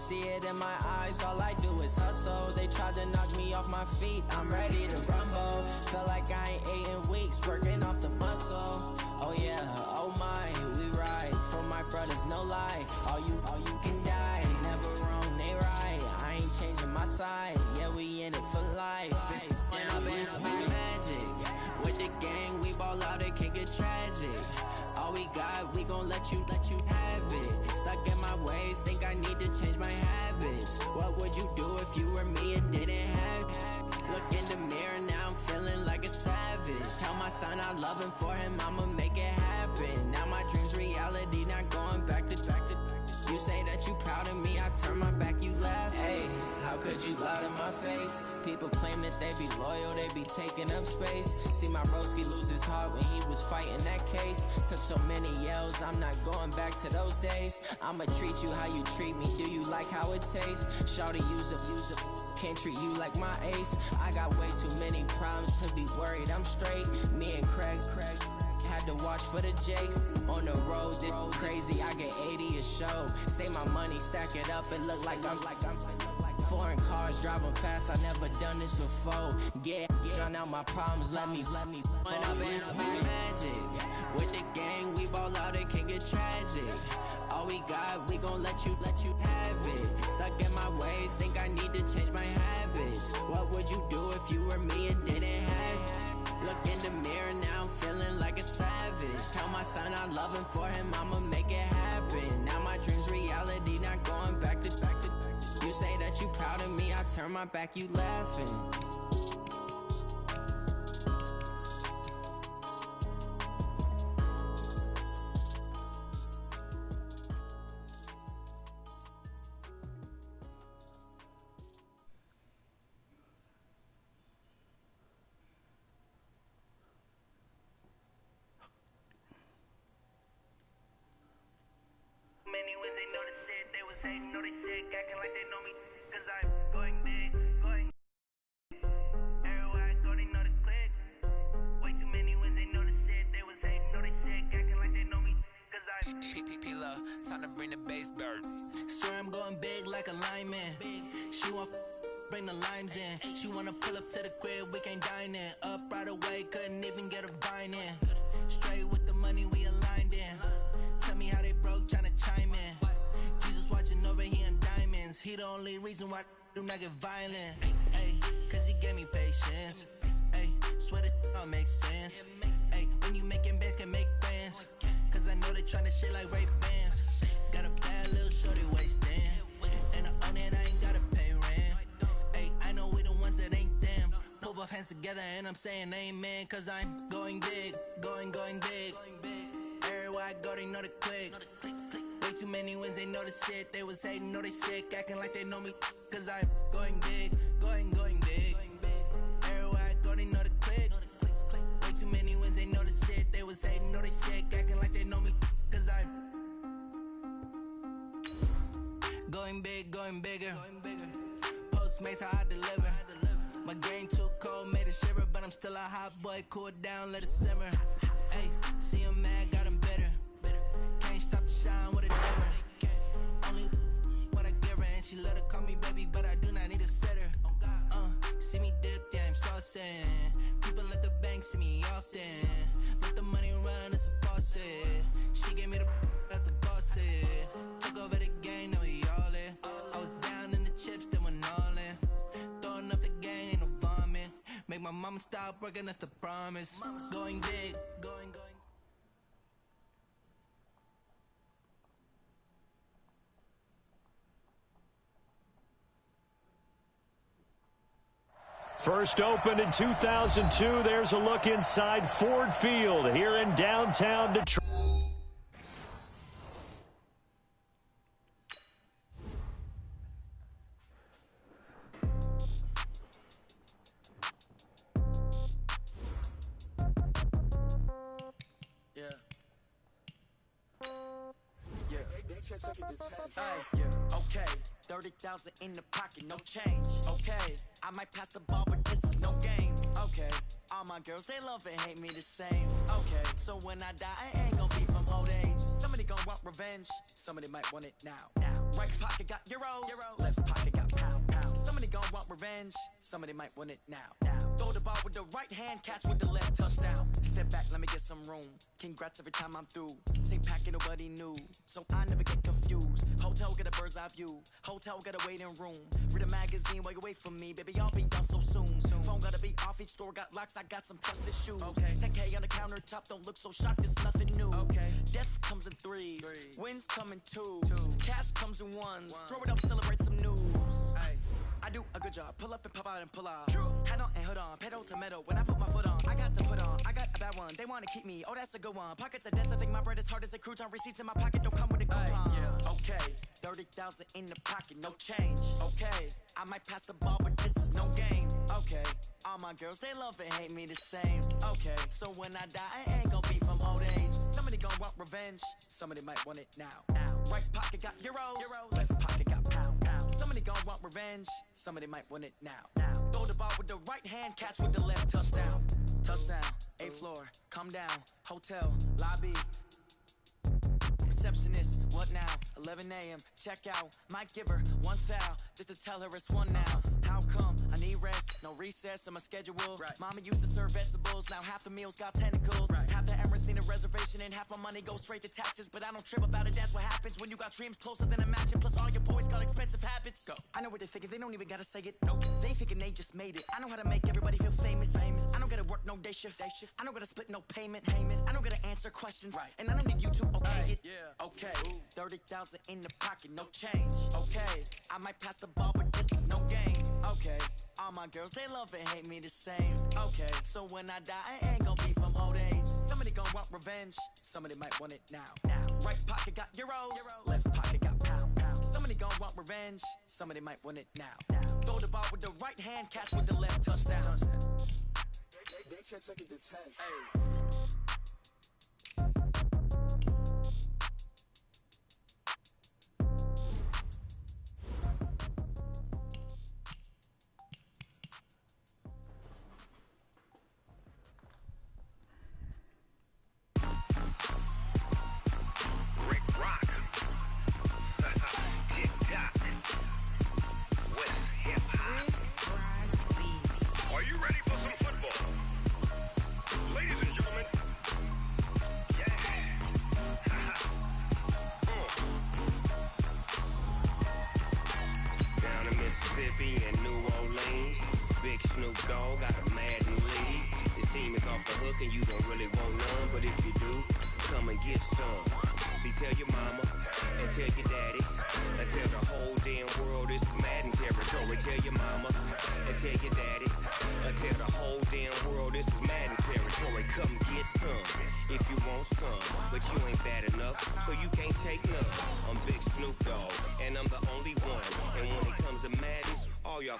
see it in my eyes, all I do is hustle. They tried to knock me off my feet, I'm ready to rumble. Feel like I ain't ate in weeks, working off the muscle. Oh yeah, oh my, we ride for my brothers, no lie. All you can die, never wrong, they right. I ain't changing my side, yeah, we in it for life. And I've been magic. With the gang, we ball out, it can get tragic. All we got, we gon' let you have it. Stuck in my ways, think I need to change my habits. What would you do if you were me and didn't have it? Look in the mirror, now I'm feeling like a savage. Tell my son I love him, for him I'ma make it happen. Now my dream's reality, not going back to. You say that you proud of me, I turn my back, you laugh. Hey, how could you lie to my face? People claim that they be loyal, they be taking up space. See my broski lose his heart when he was fighting that case. Took so many yells, I'm not going back to those days. I'ma treat you how you treat me, do you like how it tastes? Shawty, use up, can't treat you like my ace. I got way too many problems to be worried, I'm straight. Me and Craig had to watch for the Jakes. On the road, it's crazy, I get 80 a show. Say my money, stack it up, it look like I'm foreign cars, driving fast, I never done this before. Get drown out my problems, let me When I've been magic. With the gang, we ball out, it can get tragic. All we got, we gon' let you have it. Stuck in my ways, think I need to change my habits. What would you do if you were me and didn't have it? Look in the mirror, now I'm feeling like a savage. Tell my son I love him, for him I'ma make it happen. Now my dream's reality, not going back to. You say that you proud of me, I turn my back, you laughing. Many when they know the shit, they was hating, know they shit, acting like they know me, cause I'm going big, going. Everywhere I go, they know the click. Way too many when they know the shit, they was hating, know they shit, acting like they know me, cause I'm. P-P-P-Love, time to bring the bass back. Swear I'm going big like a lineman. She want bring the limes in. She wanna pull up to the crib, we can't dine in. Up right away, couldn't even get a vine in. Straight with the money, we aligned in. Tell me how they broke, tryna chime in. Jesus watching over, he on diamonds. He the only reason why I do not get violent. Ay, cause he gave me patience. Ay, swear that all makes sense. Ay, when you making bands, can make friends. Cause I know they tryna shit like Ray Bans. Got a bad little shorty wasting. And I own it, I ain't gotta pay rent. Ay, I know we the ones that ain't them. Pull both hands together and I'm saying amen. Cause I'm going big, going big. Everywhere I go, they know the click. Way too many wins, they know the shit. They was hating, know they sick, acting like they know me. Cause I'm going big, going big. Everywhere I go, they know the click. Way too many wins, they know the shit. They was hating, know they sick, acting like they know me. Cause I'm going big, going bigger. Postmates, how I deliver. My game too cold, made it shiver. But I'm still a hot boy, cool down, let it simmer. Hey, see him mad, got him bitter. Can't stop the shine with a dimmer. Only what I give her, and she let her call me baby, but I do not need a sitter. See me dip, yeah, I'm saucing. People at the bank see me often. Let the money run, it's a faucet. She gave me the that's a bosses. Took over the game, now we all in. I was down in the chips, then went all in. Throwing up the gang, ain't no vomit. Make my mama stop working, that's the promise. Going big, going. First opened in 2002. There's a look inside Ford Field here in downtown Detroit. Okay, 30,000 in the pocket, no change. Okay, I might pass the ball, but this is no game. Okay, all my girls, they love and hate me the same. Okay, so when I die, I ain't gonna be from old age. Somebody gonna want revenge, somebody might want it now. Right pocket got euros, left pocket got pound. Somebody gon' want revenge, somebody might want it now. Throw the ball with the right hand, catch with the left, touchdown. Step back, let me get some room. Congrats every time I'm through. Same packet, nobody knew, so I never get confused. Hotel get a bird's eye view, hotel got a waiting room. Read a magazine while you wait for me, baby, I'll be done so soon. Phone gotta be off, each store got locks, I got some trusted shoes. 10K on the countertop, don't look so shocked, it's nothing new. Death comes in threes, wins come in twos, cash comes in ones. Throw it up, celebrate some news. I do a good job, pull up and pop out and pull out. Head on and hood on, pedal to metal. When I put my foot on, I got to put on. I got a bad one, they wanna keep me. Oh, that's a good one. Pockets are dense, I think my bread is hard as a crouton. Receipts in my pocket don't come with a coupon. Okay, 30,000 in the pocket, no change. Okay, I might pass the ball, but this is no game. Okay, all my girls, they love and hate me the same. Okay, so when I die, I ain't gonna be from old age. Somebody gon' want revenge, somebody might want it now. Right pocket got euros, left pocket got pound. Somebody gon' want revenge, somebody might want it now. Throw the ball with the right hand, catch with the left, touchdown. Touchdown, 8th floor, come down, hotel, lobby. Receptionist, what now? 11 a.m., check out. Might give her one foul, just to tell her it's one now. How come? I need rest, no recess on my schedule. Mama used to serve vegetables, now half the meals got tentacles. Half the Emirates need a reservation and half my money goes straight to taxes. But I don't trip about it, that's what happens when you got dreams closer than a mansion. Plus all your boys got expensive habits. Go. I know what they're thinking, they don't even gotta say it. Nope. They thinking they just made it. I know how to make everybody feel famous. I don't gotta work no day shift. I don't gotta split no payment. I don't gotta answer questions. And I don't need you to okay it. Okay, 30,000 in the pocket, no change. Okay, I might pass the ball, but this is no game. Okay, all my girls, they love and hate me the same. Okay, so when I die, I ain't gonna be from old age. Somebody gon' want revenge, somebody might want it now. Right pocket got euros, left pocket got pound. Somebody gon' want revenge, somebody might want it now. Throw the ball with the right hand, catch with the left, touchdown. They can't take it to 10.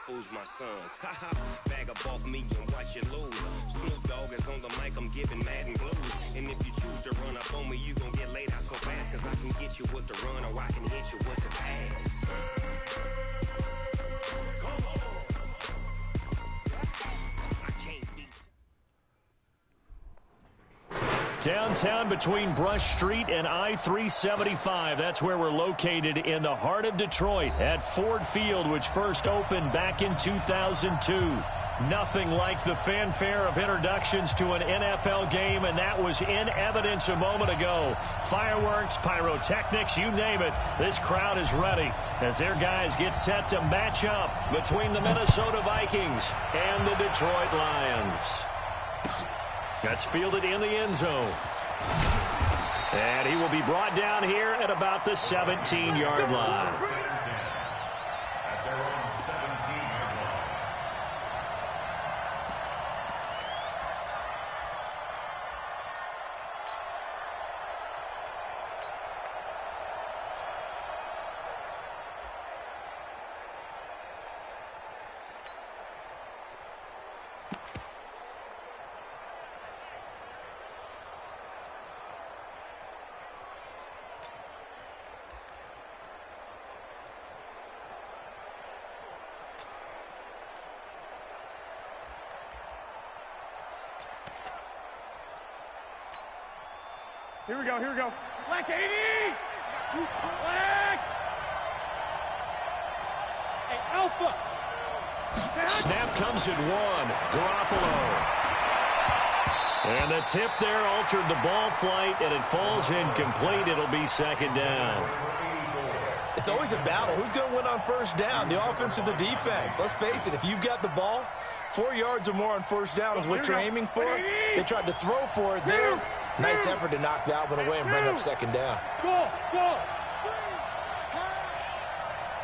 Fools my sons. Haha, bag up off me and watch you lose. Snoop Dogg is on the mic, I'm giving Madden blues. And if you choose to run up on me, you gon' get laid out so fast. Cause I can get you with the run or I can hit you with the pass. Downtown between Brush Street and I-375. That's where we're located in the heart of Detroit at Ford Field, which first opened back in 2002. Nothing like the fanfare of introductions to an NFL game, and that was in evidence a moment ago. Fireworks, pyrotechnics, you name it. This crowd is ready as their guys get set to match up between the Minnesota Vikings and the Detroit Lions. That's fielded in the end zone. And he will be brought down here at about the 17-yard line. Here we go. Black 80! Black! Snap comes at 1. Garoppolo. And the tip there altered the ball flight, and it falls incomplete. It'll be second down. It's always a battle. Who's going to win on first down, the offense or the defense? Let's face it, if you've got the ball, 4 yards or more on first down is what you're aiming for. They tried to throw for it there. Nice effort to knock that one away and bring up second down. Go!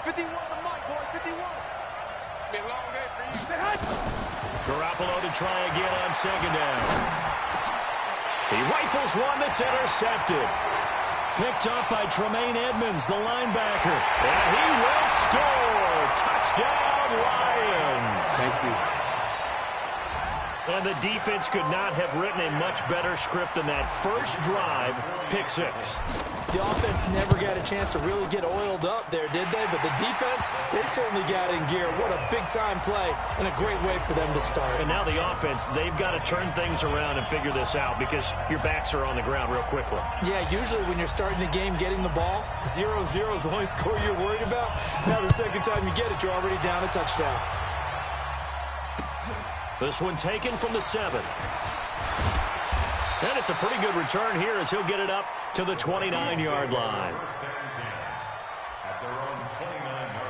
51 to Mike, boy, 51. It's been a long day for you. Garoppolo to try again on second down. He rifles one that's intercepted. Picked up by Tremaine Edmonds, the linebacker. And he will score. Touchdown, Lions. Thank you. And the defense could not have written a much better script than that. First drive, pick 6. The offense never got a chance to really get oiled up there, did they? But the defense, they certainly got in gear. What a big-time play and a great way for them to start. And now the offense, they've got to turn things around and figure this out because your backs are on the ground real quickly. Yeah, usually when you're starting the game getting the ball, 0-0 is the only score you're worried about. Now the second time you get it, you're already down a touchdown. This one taken from the 7. And it's a pretty good return here as he'll get it up to the 29-yard line. At their own 29-yard line.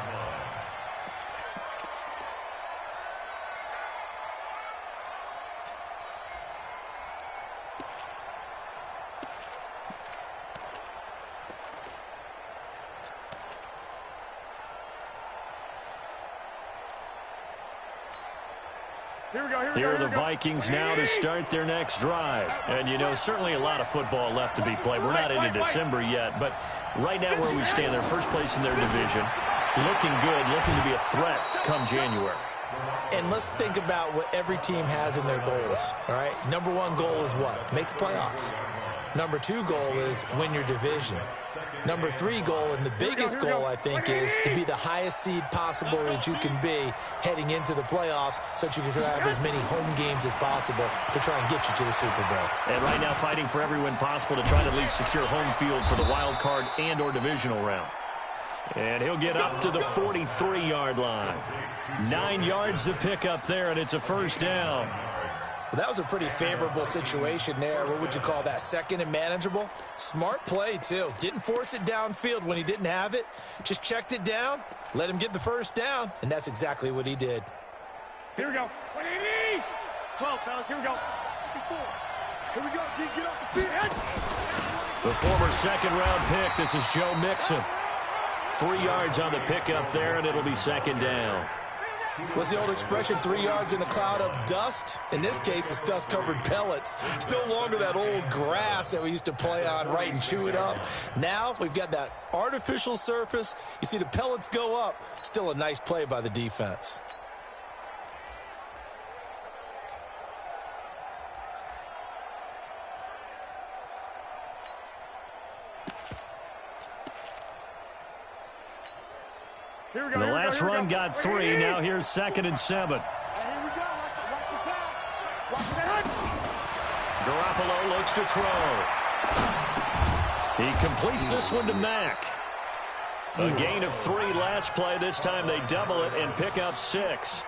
Here are the Vikings now to start their next drive. And, you know, certainly a lot of football left to be played. We're not into December yet, but right now where we stand, they're first place in their division. Looking good, looking to be a threat come January. And let's think about what every team has in their goals, all right? Number 1 goal is what? Make the playoffs. Number 2 goal is win your division. Number 3 goal, and the biggest goal, I think, is to be the highest seed possible that you can be heading into the playoffs so that you can have as many home games as possible to try and get you to the Super Bowl. And right now fighting for every win possible to try to at least secure home field for the wild card and or divisional round. And he'll get up to the 43-yard line. 9 yards to pick up there, and it's a first down. Well, that was a pretty favorable situation there. What would you call that? Second and manageable? Smart play, too. Didn't force it downfield when he didn't have it. Just checked it down, let him get the first down, and that's exactly what he did. Here we go. 12, fellas. Here we go. 54. Here we go, G. Get off the field. The former second-round pick, this is Joe Mixon. 3 yards on the pickup there, and it'll be second down. What's the old expression, 3 yards in a cloud of dust? In this case, it's dust-covered pellets. It's no longer that old grass that we used to play on, right, and chew it up. Now we've got that artificial surface. You see the pellets go up. Still a nice play by the defense. The last run got 3. Now here's 2nd and 7. Here we go. Watch the pass. Watch the Garoppolo looks to throw. He completes this one to Mack. A gain of 3 last play. This time they double it and pick up 6.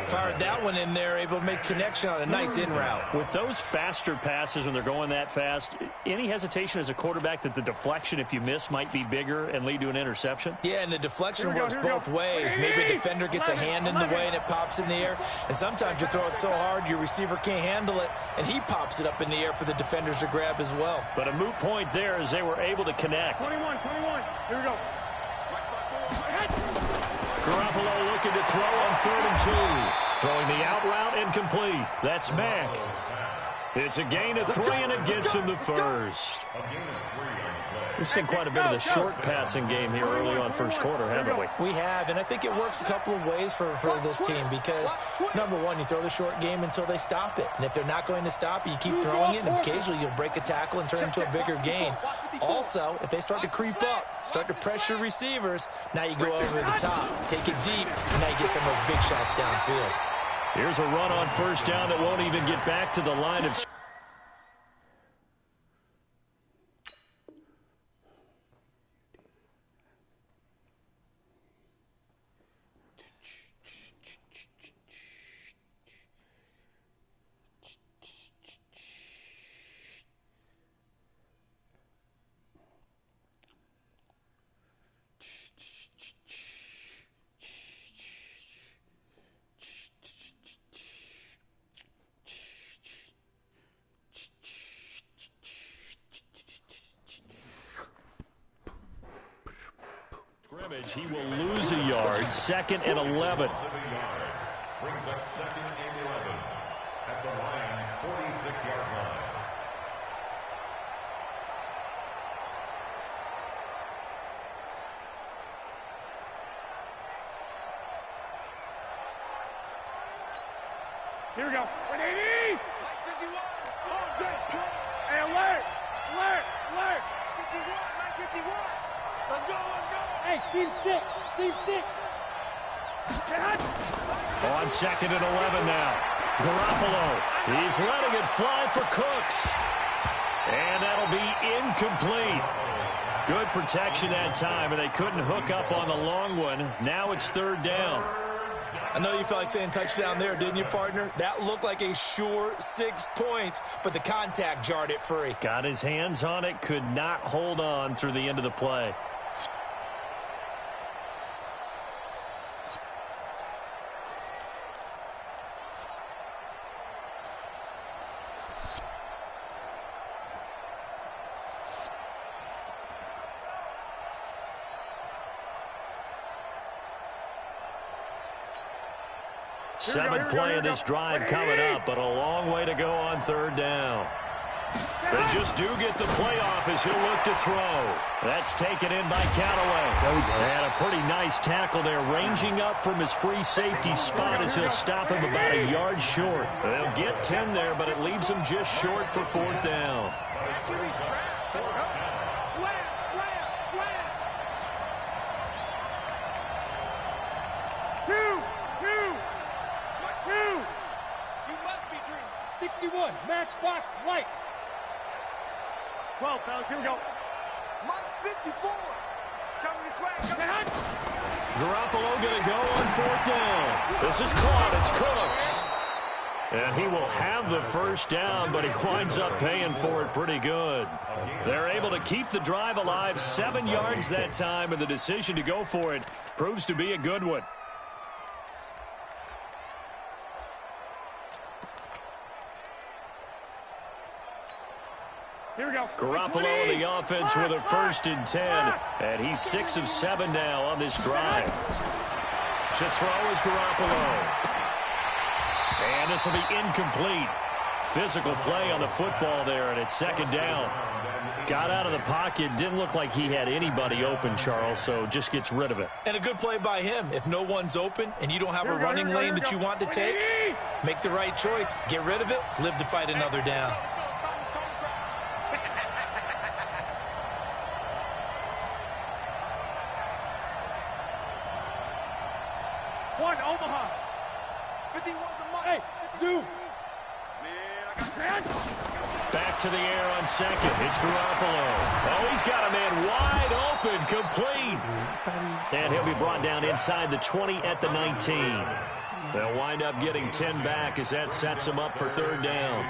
Fired that one in there, able to make connection on a nice in route. With those faster passes when they're going that fast, any hesitation as a quarterback that the deflection, if you miss, might be bigger and lead to an interception? Yeah, and the deflection works both ways. Maybe a defender gets a hand in the way and it pops in the air. And sometimes you throw it so hard your receiver can't handle it, and he pops it up in the air for the defenders to grab as well. But a moot point there as they were able to connect. 21. Here we go. Garoppolo looking to throw on 3rd and 2. Throwing the out route incomplete. That's Mack. It's a gain of 3, and it gets him the first. We've seen quite a bit of the short passing game here early on first quarter, haven't we? We have, and I think it works a couple of ways for this team because, number 1, you throw the short game until they stop it. And if they're not going to stop it, you keep throwing it, and occasionally you'll break a tackle and turn into a bigger gain. Also, if they start to creep up, start to pressure receivers, now you go over the top, take it deep, and now you get some of those big shots downfield. Here's a run on first down that won't even get back to the line of... Scrimmage, he will lose a yard, 2nd and 11. Brings up 2nd and 11 at the Lions' 46-yard line. Here we go. 180! 51! All day, hey, alert! Alert! Alert! 51! 951! Let's go, let's go! Hey, team 6! Team 6! On 2nd and 11 now. Garoppolo, he's letting it fly for Cooks. And that'll be incomplete. Good protection that time, and they couldn't hook up on the long one. Now it's 3rd down. I know you felt like saying touchdown there, didn't you, partner? That looked like a sure 6 points, but the contact jarred it free. Got his hands on it, could not hold on through the end of the play. Seventh play of this drive coming up, but a long way to go on 3rd down. They just do get the playoff as he'll look to throw. That's taken in by Callaway. And a pretty nice tackle there, ranging up from his free safety spot as he'll stop him about a yard short. They'll get 10 there, but it leaves them just short for 4th down. Matchbox lights. 12, fellas, here we go. Mike 54. It's coming this way. Garoppolo going to go on 4th down. This is caught. It's Cooks. And he will have the 1st down, but he winds up paying for it pretty good. They're able to keep the drive alive, 7 yards that time, and the decision to go for it proves to be a good one. Here we go. Garoppolo in the offense with a 1st and 10. And he's 6 of 7 now on this drive. To throw is Garoppolo. And this will be incomplete. Physical play on the football there, and it's 2nd down. Got out of the pocket. Didn't look like he had anybody open, Charles, so just gets rid of it. And a good play by him. If no one's open and you don't have a running lane that you want to take, make the right choice. Get rid of it. Live to fight another down. Omaha. 51 hey, 2. Back to the air on 2nd. It's Garoppolo. Oh, he's got a man wide open, complete. And he'll be brought down inside the 20 at the 19. They'll wind up getting 10 back as that sets them up for 3rd down.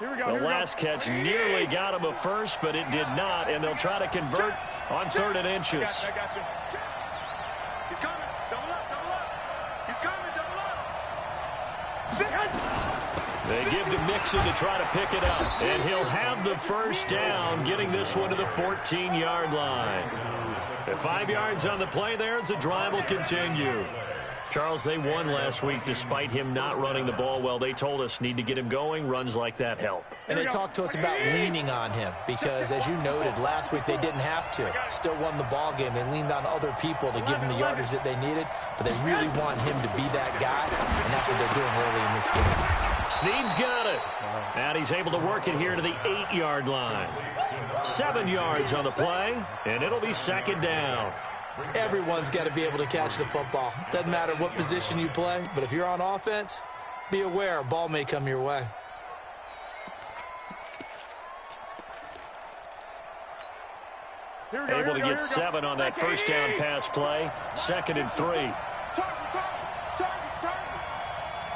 The last catch nearly got him a 1st, but it did not, and they'll try to convert on 3rd and inches. He's coming. Double up, double up. He's coming, double up. They give to Mixon to try to pick it up, and he'll have the 1st down, getting this one to the 14-yard line. At 5 yards on the play there, as the drive will continue. Charles, they won last week despite him not running the ball well. They told us need to get him going. Runs like that help. And they talked to us about leaning on him because, as you noted, last week they didn't have to. Still won the ball game. They leaned on other people to give them the yardage that they needed, but they really want him to be that guy, and that's what they're doing early in this game. Snead's got it. And he's able to work it here to the 8-yard line. 7 yards on the play, and it'll be 2nd down. Everyone's got to be able to catch the football. Doesn't matter what position you play, but if you're on offense, be aware a ball may come your way. Able to get 7 on that 1st down pass play. 2nd and 3.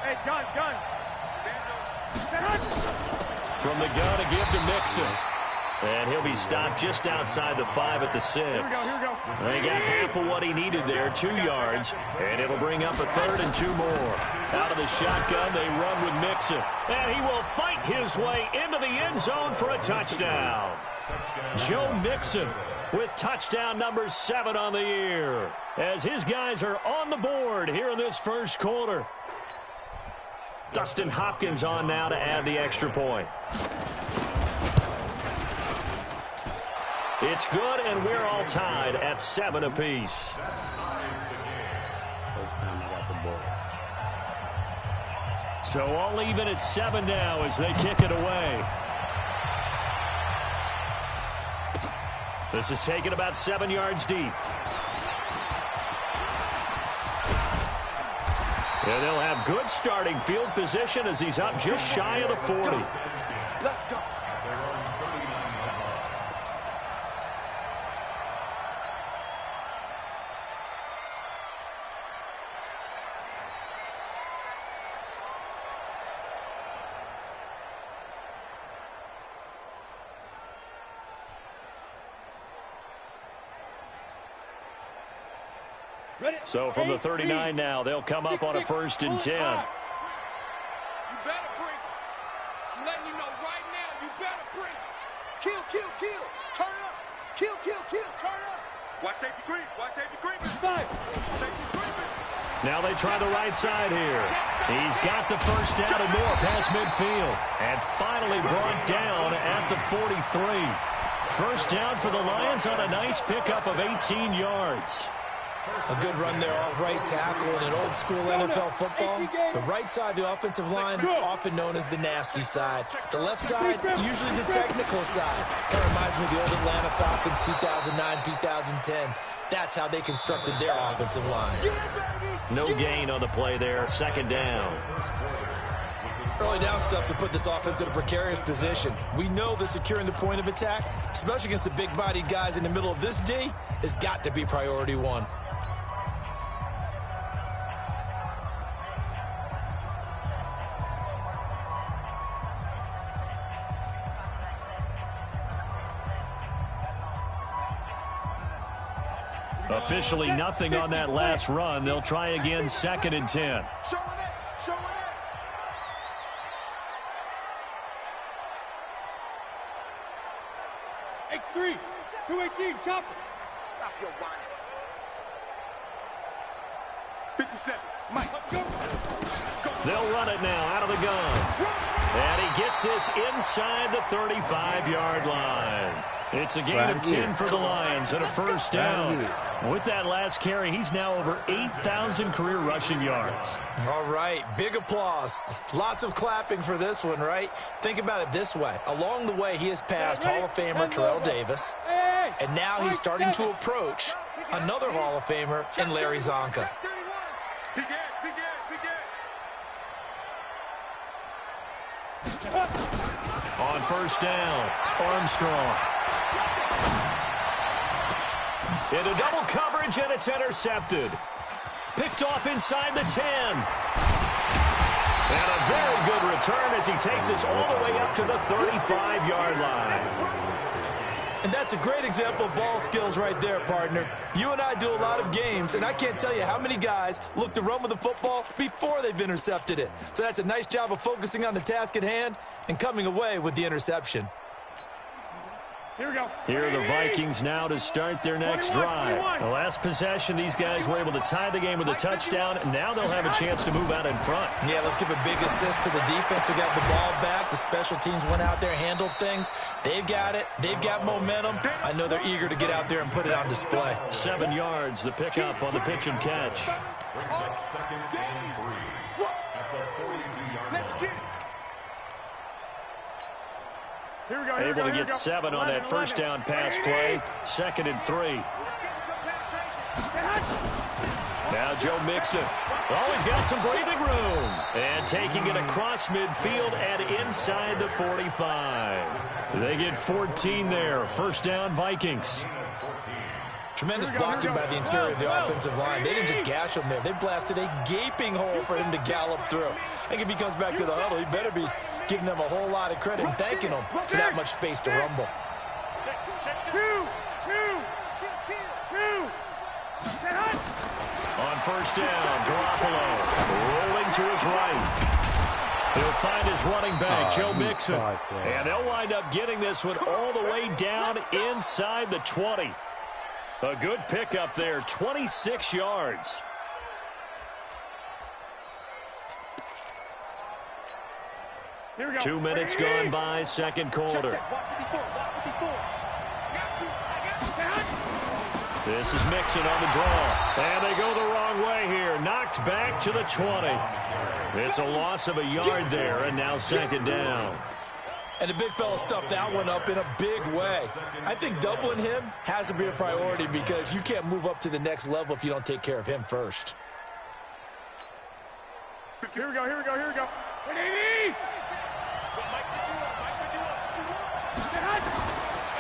Hey, gun. From the gun to give to Mixon. And he'll be stopped just outside the 5 at the 6. Here we go. They got half of what he needed there, 2 yards, and it'll bring up a 3rd and 2 more. Out of the shotgun, they run with Mixon. And he will fight his way into the end zone for a touchdown. Joe Mixon with touchdown number 7 on the year, as his guys are on the board here in this first quarter. Dustin Hopkins on now to add the extra point. It's good, and we're all tied at 7 apiece. So all even at 7 now as they kick it away. This is taken about 7 yards deep. And they'll have good starting field position as he's up just shy of the 40. Let's go. So from the 39 now, they'll come up on a 1st and 10. You better bring it. I'm letting you know right now, you better bring it. Kill, kill, kill. Turn up. Kill, kill, kill. Turn up. Watch safety creep. Watch safety creep. Safety creeping. Now they try the right side here. He's got the first down and more past midfield. And finally brought down at the 43. First down for the Lions on a nice pickup of 18 yards. A good run there off right tackle in an old-school NFL football. The right side of the offensive line, often known as the nasty side. The left side, usually the technical side. That reminds me of the old Atlanta Falcons 2009-2010. That's how they constructed their offensive line. No gain on the play there. 2nd down. Early down stuff to put this offense in a precarious position. We know that securing the point of attack, especially against the big-bodied guys in the middle of this D, has got to be priority 1. Officially nothing on that last run. They'll try again 2nd and 10. X3, 218, chopper. Stop your whining. 57, Mike. They'll run it now out of the gun. And he gets this inside the 35-yard line. It's a gain of 10 for the Lions and a first down. With that last carry, he's now over 8,000 career rushing yards. All right, big applause. Lots of clapping for this one, right? Think about it this way. Along the way, he has passed Hall of Famer Terrell Davis, and now he's starting to approach another Hall of Famer in Larry Zonka. On first down, Armstrong. Into double coverage, and it's intercepted. Picked off inside the 10. And a very good return as he takes us all the way up to the 35-yard line. And that's a great example of ball skills right there, partner. You and I do a lot of games, and I can't tell you how many guys look to run with the football before they've intercepted it. So that's a nice job of focusing on the task at hand and coming away with the interception. Here we go. Here are the Vikings now to start their next drive. The last possession, these guys were able to tie the game with a touchdown, and now they'll have a chance to move out in front. Yeah, let's give a big assist to the defense who got the ball back. The special teams went out there, handled things. They've got it. They've got momentum. I know they're eager to get out there and put it on display. 7 yards, the pickup on the pitch and catch. Brings up 2nd and 3 at the 42-yard line. Here we go. Able to get 7 on that first down pass play. 2nd and 3. Now Joe Mixon. Oh, he's got some breathing room. And taking it across midfield and inside the 45. They get 14 there. First down, Vikings. Tremendous blocking by the interior of the offensive line. They didn't just gash him there. They blasted a gaping hole for him to gallop through. I think if he comes back to the huddle, he better be giving them a whole lot of credit and thanking them for that much space to rumble. On first down. Garoppolo rolling to his right. He'll find his running back, Joe Mixon. And they'll wind up getting this one all the way down inside the 20. A good pickup there, 26 yards. Here we go. 2 minutes gone by, second quarter. This is Mixon on the draw. And they go the wrong way here. Knocked back to the 20. It's a loss of a yard there, and now second down. And the big fella stuffed that one up in a big way. I think doubling him has to be a priority because you can't move up to the next level if you don't take care of him first. Here we go, here we go, here we go. 180!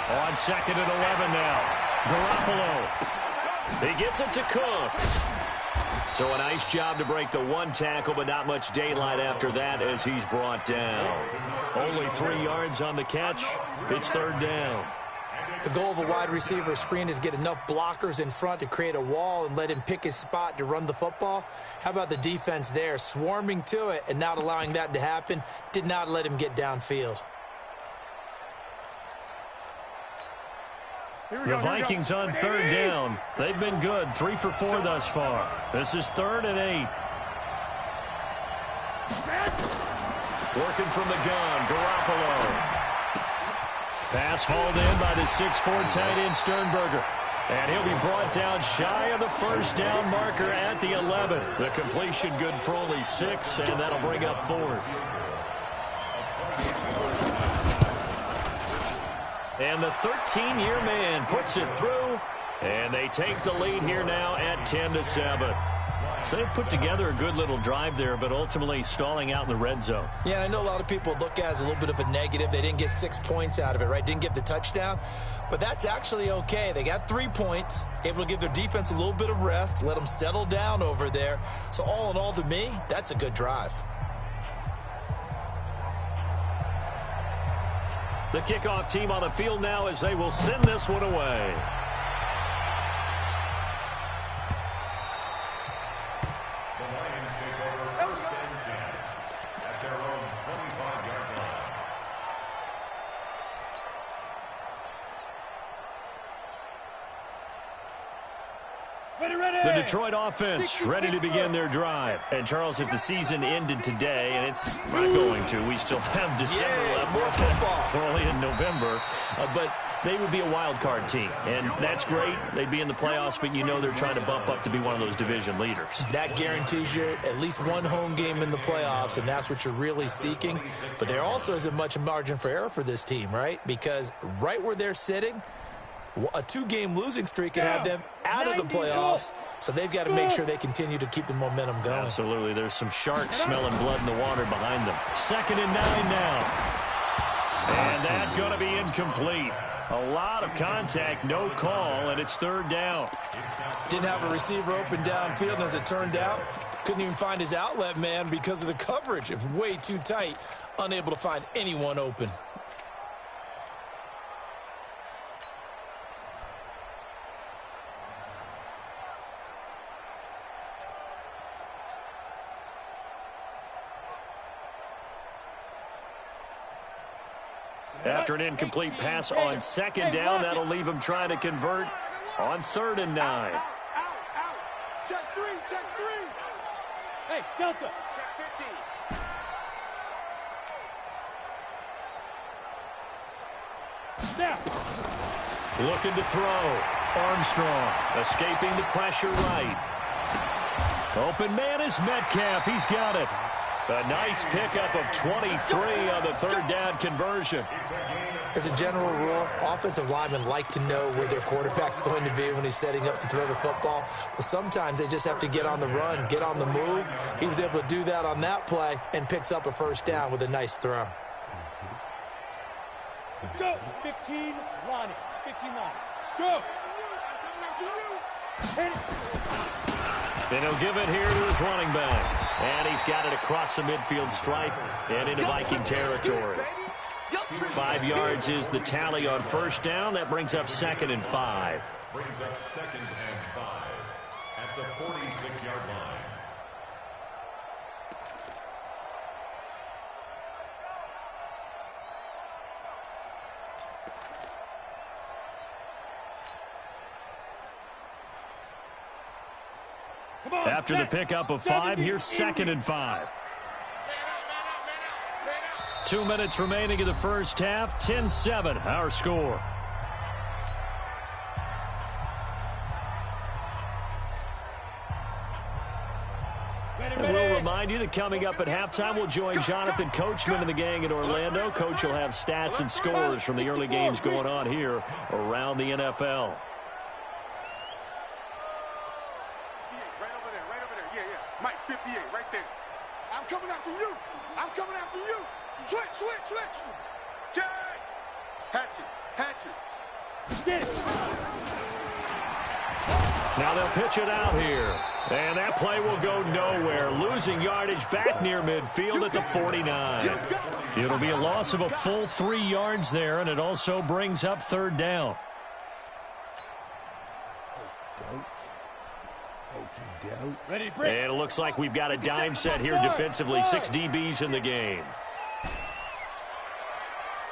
On second and 11 now. Garoppolo. He gets it to Cooks. So a nice job to break the one tackle, but not much daylight after that as he's brought down. Only 3 yards on the catch. It's third down. The goal of a wide receiver screen is get enough blockers in front to create a wall and let him pick his spot to run the football. How about the defense there, swarming to it and not allowing that to happen? Did not let him get downfield. The Vikings on third down. They've been good, 3 for 4 thus far. This is 3rd and 8. Working from the gun, Garoppolo. Pass hauled in by the 6'4" tight end Sternberger. And he'll be brought down shy of the first down marker at the 11. The completion good for only 6, and that'll bring up 4th. And the 13-year man puts it through, and they take the lead here now at 10-7. So they put together a good little drive there, but ultimately stalling out in the red zone. Yeah, I know a lot of people look at it as a little bit of a negative. They didn't get 6 points out of it, right? Didn't get the touchdown. But that's actually okay. They got 3 points, able to give their defense a little bit of rest, let them settle down over there. So all in all, to me, that's a good drive. The kickoff team on the field now as they will send this one away. The Lions take over 1st and 10 at their own 25-yard line. The Detroit offense ready to begin their drive. And, Charles, if the season ended today, and it's not going to, we still have December left. More football. We're only in November. But they would be a wild card team. And that's great. They'd be in the playoffs, but you know they're trying to bump up to be one of those division leaders. That guarantees you at least one home game in the playoffs, and that's what you're really seeking. But there also isn't much margin for error for this team, right? Because right where they're sitting, a 2-game losing streak can have them out of the playoffs, so they've got to make sure they continue to keep the momentum going. Absolutely. There's some sharks smelling blood in the water behind them. 2nd and 9 now. And that's going to be incomplete. A lot of contact, no call, and it's 3rd down. Didn't have a receiver open downfield, and as it turned out, couldn't even find his outlet man because of the coverage. It's way too tight, unable to find anyone open. After an incomplete pass on 2nd down, that'll leave him trying to convert on 3rd and 9. Out. Check 3, check 3. Hey, Delta. Check 50. Now. Looking to throw. Armstrong escaping the pressure right. Open man is Metcalf. He's got it. A nice pickup of 23 on the 3rd down conversion. As a general rule, offensive linemen like to know where their quarterback's going to be when he's setting up to throw the football. But sometimes they just have to get on the run, get on the move. He was able to do that on that play and picks up a 1st down with a nice throw. Let's go. 15, Lonnie. 15, Lonnie. Go. Hit it. And he'll give it here to his running back. And he's got it across the midfield stripe and into Viking territory. 5 yards is the tally on 1st down. That brings up 2nd and 5. Brings up 2nd and 5 at at the 46-yard line. After the pickup of 5, here's 2nd and 5. 2 minutes remaining in the first half, 10-7, our score. And we'll remind you that coming up at halftime, we'll join Jonathan Coachman and the gang in Orlando. Coach will have stats and scores from the early games going on here around the NFL. Mike, 58, right there. I'm coming after you. I'm coming after you. Switch. Jay. Hatchet. Get it. Now they'll pitch it out here. And that play will go nowhere. Losing yardage back near midfield at the 49. It'll be a loss of a full 3 yards there, and it also brings up 3rd down. Ready, break. And it looks like we've got a dime set here defensively. 6 DBs in the game.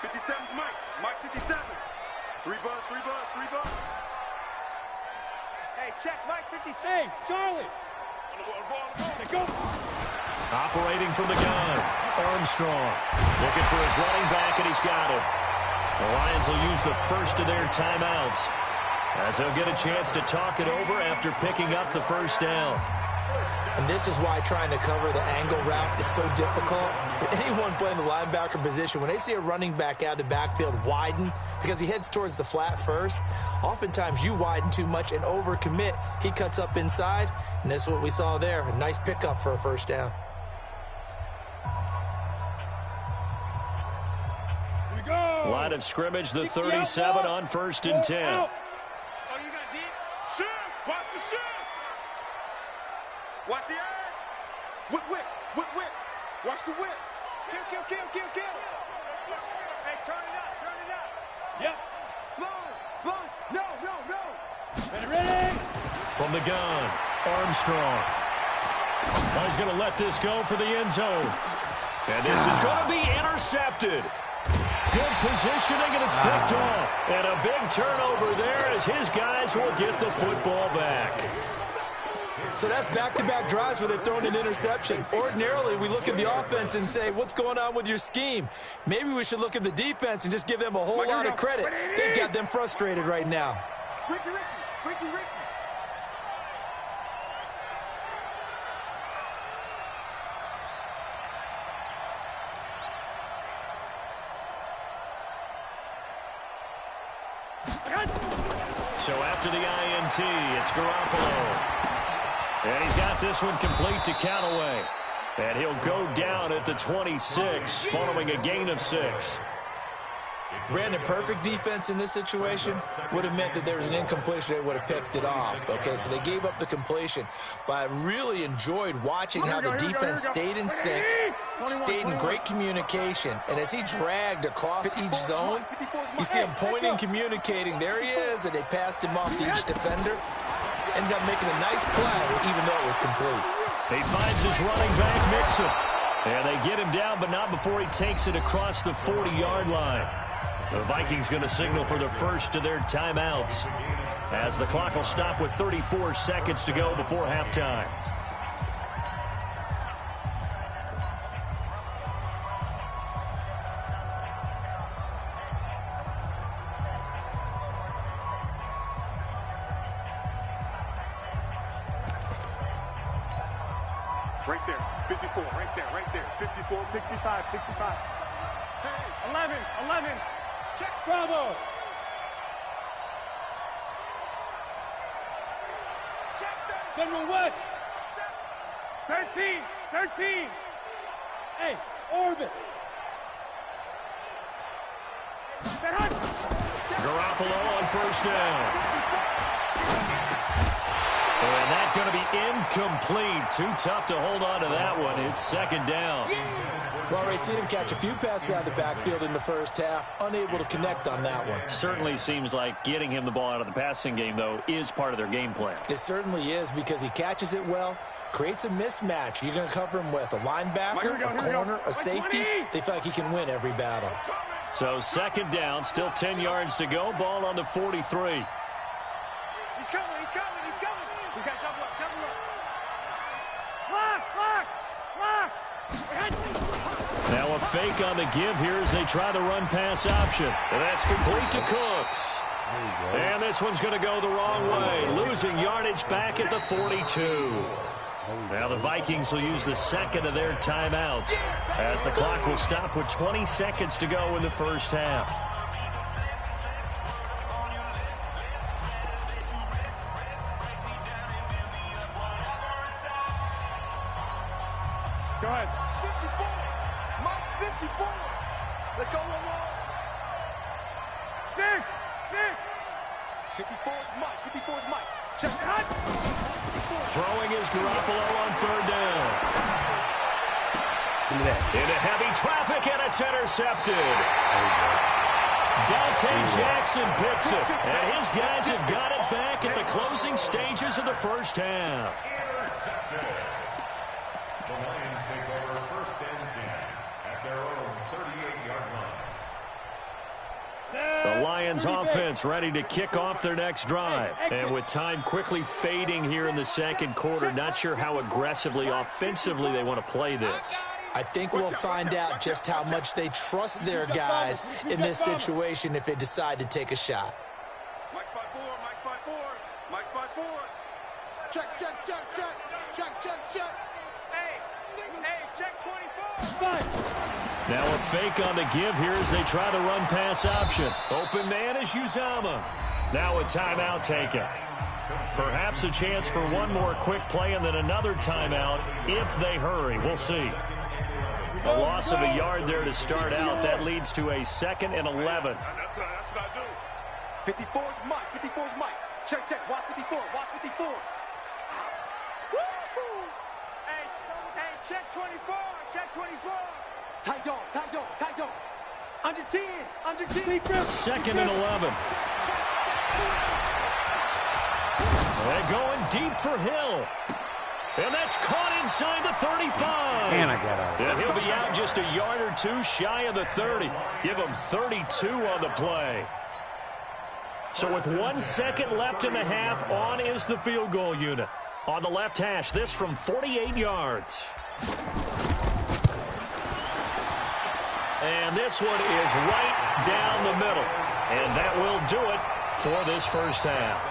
57's Mike. Mike 57. 3 buzz. Hey, check Mike 56. Charlie. Go. Operating from the gun. Armstrong looking for his running back, and he's got it. The Lions will use the first of their timeouts as they'll get a chance to talk it over after picking up the 1st down. And this is why trying to cover the angle route is so difficult. Anyone playing the linebacker position, when they see a running back out of the backfield widen because he heads towards the flat first, oftentimes you widen too much and overcommit. He cuts up inside, and that's what we saw there. A nice pickup for a 1st down. Here we go. Line of scrimmage, the 37 on 1st and 10. Oh, you got deep. Shoot. Watch the shoot. Watch the eye. Whip. Watch the whip. Kill. Hey, turn it up. Yep. Slow. No. Ready. From the gun, Armstrong. Oh, he's going to let this go for the end zone. And this is going to be intercepted. Good positioning, and it's picked off. And a big turnover there as his guys will get the football back. So that's back-to-back drives where they've thrown an interception. Ordinarily, we look at the offense and say, what's going on with your scheme? Maybe we should look at the defense and just give them a whole lot of credit. They've got them frustrated right now. Ricky. 'Cut. So after the INT, it's Garoppolo. And he's got this one complete to Callaway. And he'll go down at the 26 following a gain of 6. Brandon, perfect defense in this situation would have meant that there was an incompletion. They would have picked it off. Okay, so they gave up the completion. But I really enjoyed watching how the defense stayed in sync, stayed in great communication. And as he dragged across each zone, you see him pointing, communicating. There he is, and they passed him off to each defender. Ended up making a nice play, even though it was complete. He finds his running back, Mixon. And they get him down, but not before he takes it across the 40-yard line. The Vikings going to signal for the first of their timeouts as the clock will stop with 34 seconds to go before halftime. Right there. 54. Right there. 54. 65. 65. 11. Check. Bravo. Someone what? 13. Hey, orbit. Garoppolo on 1st down. And that's going to be incomplete. Too tough to hold on to that one. It's second down. Well, Ray, seen him catch a few passes out of the backfield in the first half, unable to connect on that one. Certainly seems like getting him the ball out of the passing game, though, is part of their game plan. It certainly is because he catches it well, creates a mismatch. You're going to cover him with a linebacker, a corner, a safety. They feel like he can win every battle. So second down, still 10 yards to go. Ball on the 43. He's coming, he's coming, he's coming. We got double up, double up. Lock, lock, lock. Now a fake on the give here as they try the run-pass option. And that's complete to Cooks. And this one's going to go the wrong way, losing yardage back at the 42. Now the Vikings will use the second of their timeouts as the clock will stop with 20 seconds to go in the first half. Go ahead. 54. Mike, 54. Let's go, one more. 54 is Mike. 54 is Mike. Check that. Throwing is Garoppolo on third down. Into heavy traffic, and it's intercepted. Dante Jackson picks it, and his guys have got it back at the closing stages of the first half. The Lions take over first and 10 at their own 38-yard line. The Lions offense ready to kick off their next drive. And with time quickly fading here in the second quarter, not sure how aggressively, offensively they want to play this. I think we'll find out just how much they trust their guys in this situation if they decide to take a shot. Mike 5-4, Mike 5-4, Mike 5-4. Check, check, check, check, check, check, check. Hey, check 24. Now a fake on the give here as they try the run-pass option. Open man is Uzama. Now a timeout taken. Perhaps a chance for one more quick play and then another timeout if they hurry. We'll see. A loss of a yard there to start out. That leads to a 2nd and 11. That's what I do. 54 is Mike. 54 is Mike. Check, check. Watch 54. Watch 54. Woo-hoo. Hey, check 24. Check 24. Tight dog, tight dog, tight dog. Under 10, under 10. 2nd and 11. They're going deep for Hill. And that's caught inside the 35. And I got out. And he'll be out just a yard or two shy of the 30. Give him 32 on the play. So with 1 second left in the half, on is the field goal unit. On the left hash, this from 48 yards. And this one is right down the middle. And that will do it for this first half.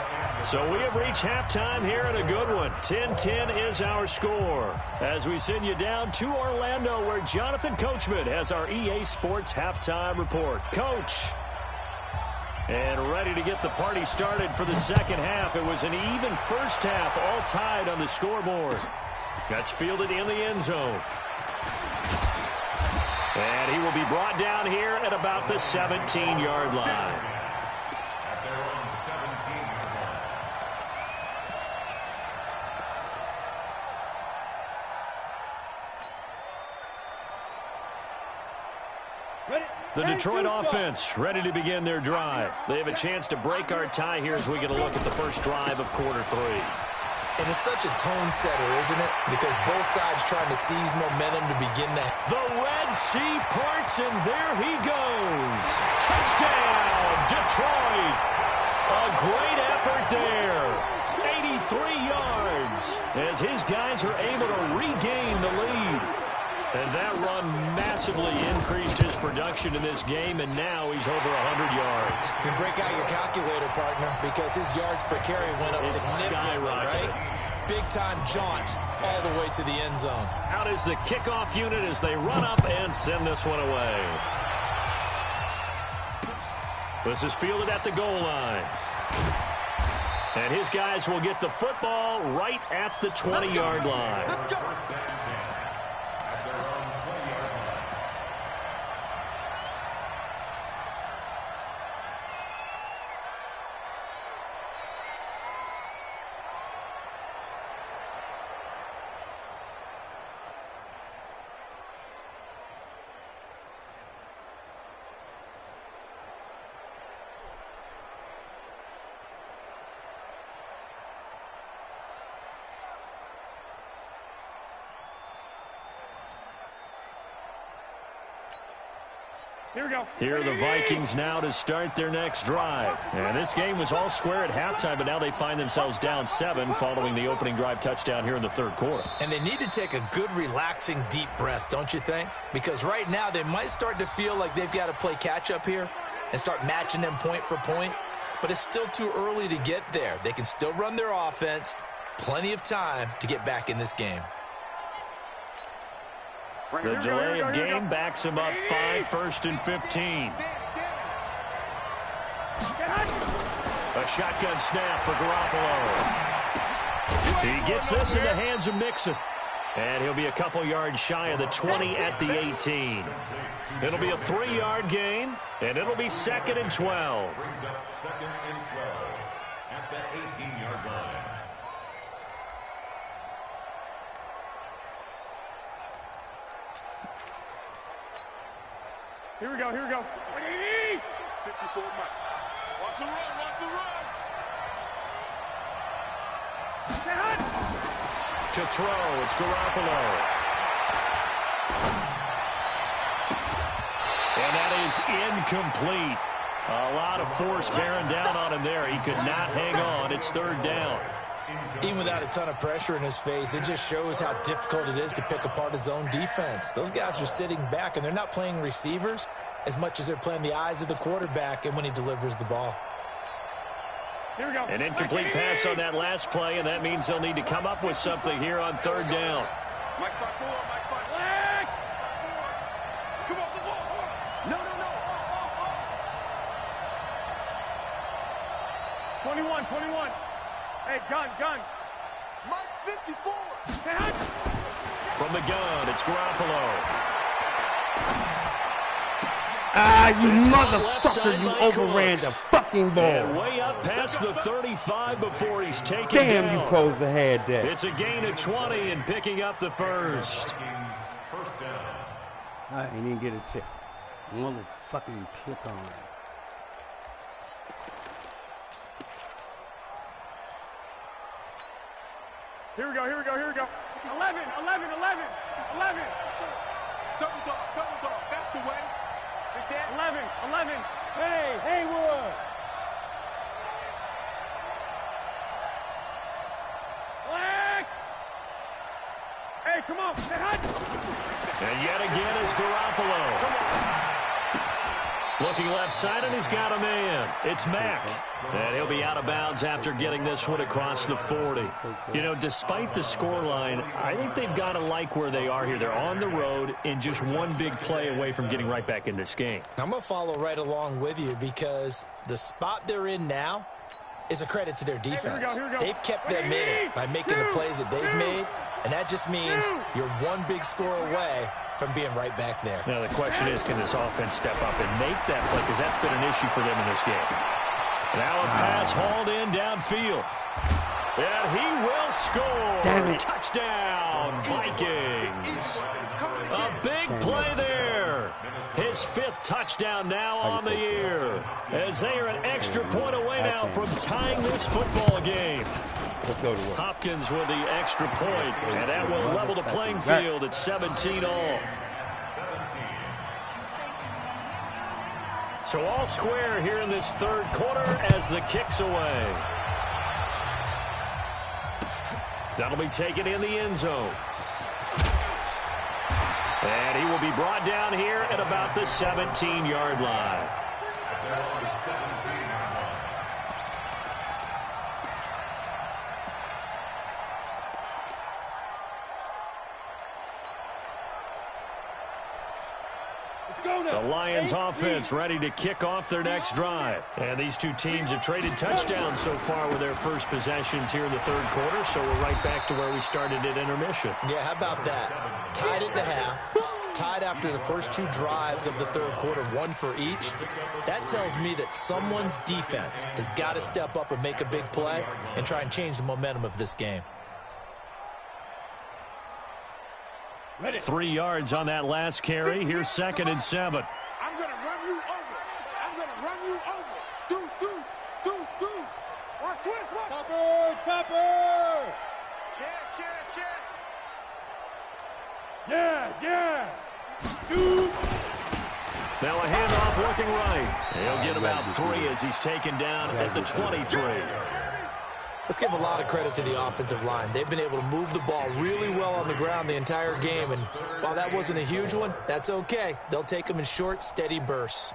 So we have reached halftime here in a good one. 10-10 is our score. As we send you down to Orlando where Jonathan Coachman has our EA Sports halftime report. Coach. And ready to get the party started for the second half. It was an even first half, all tied on the scoreboard. That's fielded in the end zone. And he will be brought down here at about the 17-yard line. The Detroit offense ready to begin their drive. They have a chance to break our tie here as we get a look at the first drive of quarter 3. And it's such a tone setter, isn't it? Because both sides trying to seize momentum to begin that. The Red Sea parts, and there he goes. Touchdown, Detroit. A great effort there. 83 yards as his guys are able to regain the lead. And that run massively increased his production in this game, and now he's over 100 yards. You can break out your calculator, partner, because his yards per carry went up significantly, right? Big-time jaunt all the way to the end zone. Out is the kickoff unit as they run up and send this one away. This is fielded at the goal line. And his guys will get the football right at the 20-yard line. Here we go. Here are the Vikings now to start their next drive. And this game was all square at halftime, but now they find themselves down 7 following the opening drive touchdown here in the third quarter. And they need to take a good, relaxing, deep breath, don't you think? Because right now they might start to feel like they've got to play catch-up here and start matching them point for point. But it's still too early to get there. They can still run their offense. Plenty of time to get back in this game. The delay of game backs him up 5, 1st and 15. A shotgun snap for Garoppolo. He gets this in the hands of Mixon. And he'll be a couple yards shy of the 20 at the 18. It'll be a 3-yard gain, and it'll be 2nd and 12. Brings up 2nd and 12 at the 18-yard line. Here we go. 54 Mike. Watch the run. To throw, it's Garoppolo. And that is incomplete. A lot of force bearing down on him there. He could not hang on. It's 3rd down. Even without a ton of pressure in his face, it just shows how difficult it is to pick apart his own defense. Those guys are sitting back, and they're not playing receivers as much as they're playing the eyes of the quarterback and when he delivers the ball. Here we go. An incomplete pass on that last play, and that means they'll need to come up with something here on 3rd down. Mike 5-4. Come off the ball. No. 21. Hey, gun. Mike 54. From the gun, it's Garoppolo. You motherfucker, you overran the fucking ball. And way up past the 35 before he's taken Damn, down. you supposed to have that. It's a gain of 20 and picking up the first. First down. I ain't even get a tip. Motherfucking pick on it. Here we go. 11. Double dog. That's the way. 11. Hey, Haywood. Black. Hey, come on. And yet again it's Garoppolo. Looking left side, and he's got a man. It's Mack. And he'll be out of bounds after getting this one across the 40. You know, despite the scoreline, I think they've got to like where they are here. They're on the road and just one big play away from getting right back in this game. I'm going to follow right along with you because the spot they're in now is a credit to their defense. Here we go. They've kept them in it by making the plays that they've made, and that just means you're one big score away from being right back there. Now, the question is, can this offense step up and make that play? Because that's been an issue for them in this game. Now a pass hauled in downfield. And he will score. Touchdown, Vikings. A big play there. His 5th touchdown now on the year. As they are an extra point away now from tying this football game. Hopkins with the extra point, and that will level the playing field at 17 all. So all square here in this 3rd quarter as the kick's away. That'll be taken in the end zone. And he will be brought down here at about the 17-yard line. The Lions offense ready to kick off their next drive. And these two teams have traded touchdowns so far with their first possessions here in the 3rd quarter, so we're right back to where we started at intermission. Yeah, how about that? Tied at the half, tied after the first 2 drives of the 3rd quarter, 1 for each. That tells me that someone's defense has got to step up and make a big play and try and change the momentum of this game. 3 yards on that last carry. Here's 2nd and 7. I'm going to run you over. Deuce. Watch twist. Topper. Chance. Yes. Shoot. Now a handoff looking right. He'll get about 3 as he's taken down at the 23. Let's give a lot of credit to the offensive line. They've been able to move the ball really well on the ground the entire game, and while that wasn't a huge one, that's okay. They'll take them in short, steady bursts.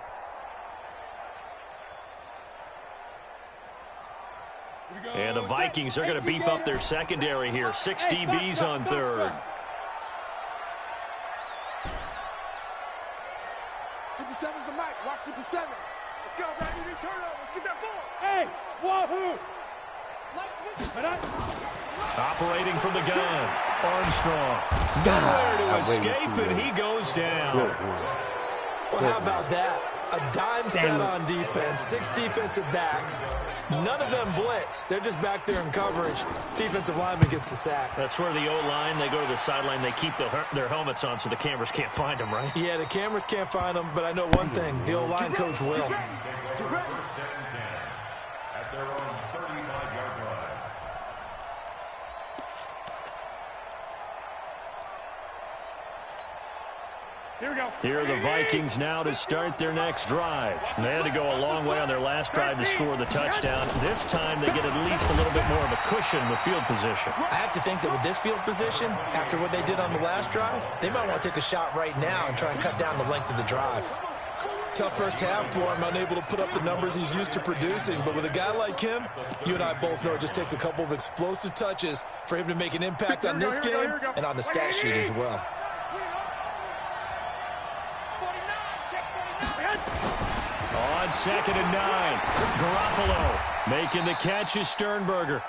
And the Vikings are going to beef up their secondary here. 6 DBs on third. 57's the mic. Watch 57. Let's go, baby. You need turnover. Get that ball. Hey, wahoo. Operating from the gun. Armstrong. Nowhere to escape, and he goes down. Well, how about that? A dime set on defense, 6 defensive backs. None of them blitz. They're just back there in coverage. Defensive lineman gets the sack. That's where the O-line, they go to the sideline, they keep their helmets on so the cameras can't find them, right? Yeah, the cameras can't find them, but I know one thing. The O-line coach will. First and 10 at their own 35-yard line. Here we go. Here are the Vikings now to start their next drive. They had to go a long way on their last drive to score the touchdown. This time they get at least a little bit more of a cushion in the field position. I have to think that with this field position, after what they did on the last drive, they might want to take a shot right now and try and cut down the length of the drive. Tough first half for him, unable to put up the numbers he's used to producing. But with a guy like him, you and I both know it just takes a couple of explosive touches for him to make an impact on this game and on the stat sheet as well. On 2nd and 9, Garoppolo making the catch is Sternberger.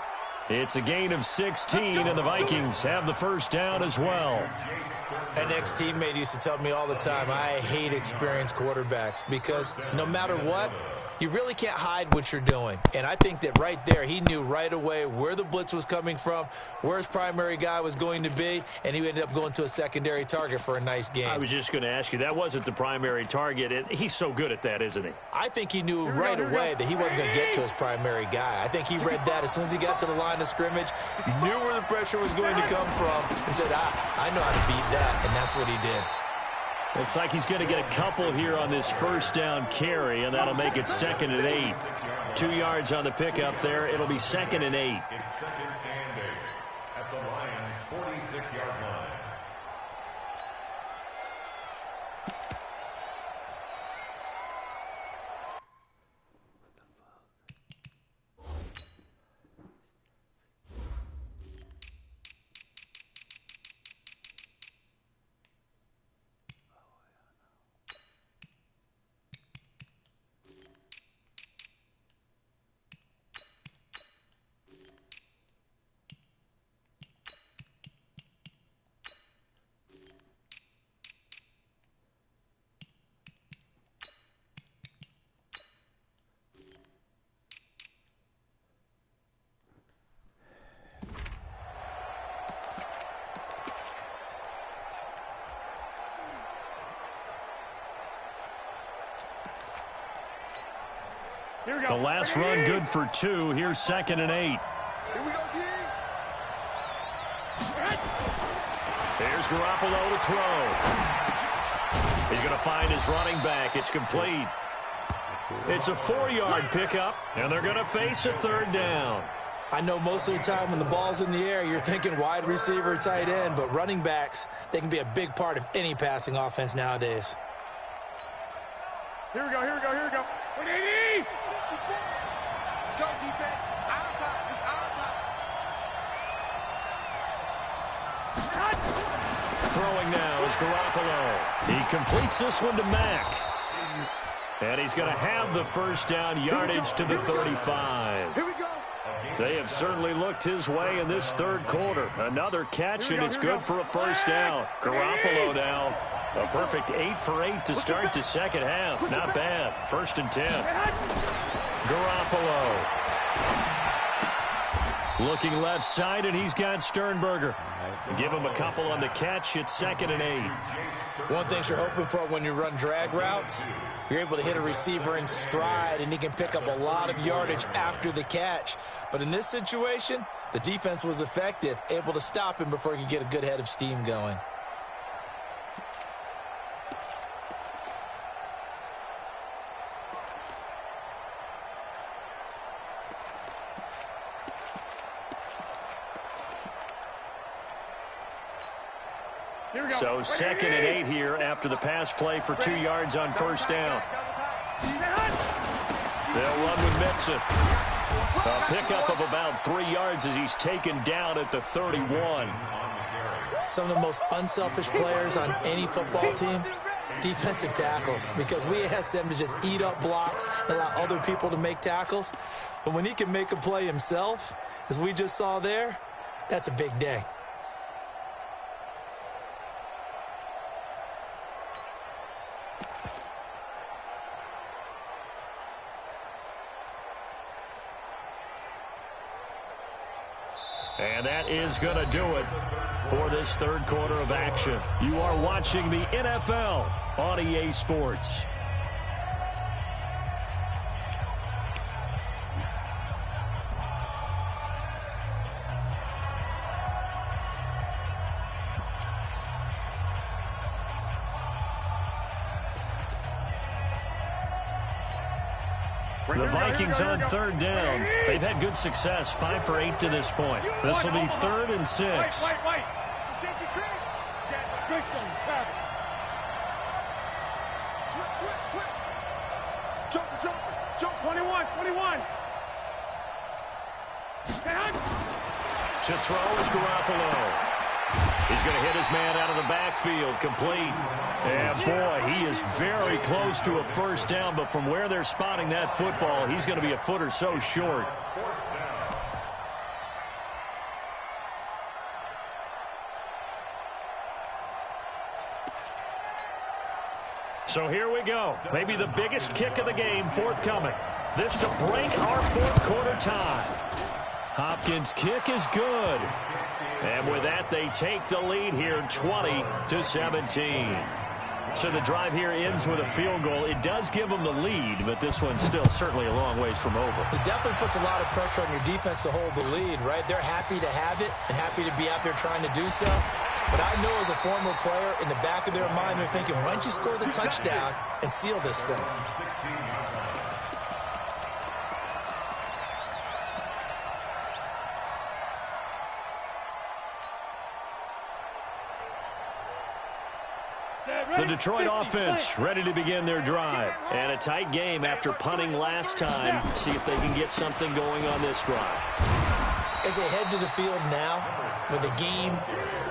It's a gain of 16, and the Vikings have the first down as well. An ex-teammate used to tell me all the time, I hate experienced quarterbacks because no matter what, you really can't hide what you're doing. And I think that right there, he knew right away where the blitz was coming from, where his primary guy was going to be, and he ended up going to a secondary target for a nice game. I was just going to ask you, that wasn't the primary target. He's so good at that, isn't he? I think he knew right away that he wasn't going to get to his primary guy. I think he read that as soon as he got to the line of scrimmage, knew where the pressure was going to come from, and said, I know how to beat that, and that's what he did. Looks like he's going to get a couple here on this first down carry, and that'll make it 2nd and 8. 2 yards on the pickup there. It'll be 2nd and 8. It's 2nd and 8 at the Lions' 46-yard line. The last run good for 2. Here's 2nd and 8. Here we go, D. Here's Garoppolo to throw. He's going to find his running back. It's complete. It's a 4-yard pickup, and they're going to face a 3rd down. I know most of the time when the ball's in the air, you're thinking wide receiver, tight end, but running backs, they can be a big part of any passing offense nowadays. Here we go, here we go, here we go. 180! Let's go, defense. Out of time. It's out of time. Throwing now is Garoppolo. He completes this one to Mack. And he's going to have the first down, yardage to the 35. Here we go. They have certainly looked his way in this 3rd quarter. Another catch, and it's good for a first down. Garoppolo now. A perfect 8 for 8 to start the second half. Not bad. 1st and 10. Garoppolo. Looking left side, and he's got Sternberger. Give him a couple on the catch. It's 2nd and 8. One thing you're hoping for when you run drag routes, you're able to hit a receiver in stride, and he can pick up a lot of yardage after the catch. But in this situation, the defense was effective, able to stop him before he could get a good head of steam going. So 2nd and 8 here after the pass play for 2 yards on first down. They'll run with Mixon. A pickup of about 3 yards as he's taken down at the 31. Some of the most unselfish players on any football team, defensive tackles, because we ask them to just eat up blocks and allow other people to make tackles. But when he can make a play himself, as we just saw there, that's a big day. And that is going to do it for this third quarter of action. You are watching the NFL on EA Sports. The Vikings on third down. They've had good success, 5 for 8 to this point. This will be 3rd and 6. Wait. Jump. 21. To throw is Garoppolo. He's going to hit his man out of the backfield, complete. And, boy, he is very close to a first down, but from where they're spotting that football, he's going to be a foot or so short. So here we go. Maybe the biggest kick of the game forthcoming. This to break our fourth quarter tie. Hopkins' kick is good. And with that, they take the lead here, 20-17. So the drive here ends with a field goal. It does give them the lead, but this one's still certainly a long ways from over. It definitely puts a lot of pressure on your defense to hold the lead, right? They're happy to have it and happy to be out there trying to do so. But I know as a former player, in the back of their mind, they're thinking, why don't you score the touchdown and seal this thing? The Detroit offense ready to begin their drive. And a tight game after punting last time. See if they can get something going on this drive. As they head to the field now, with the game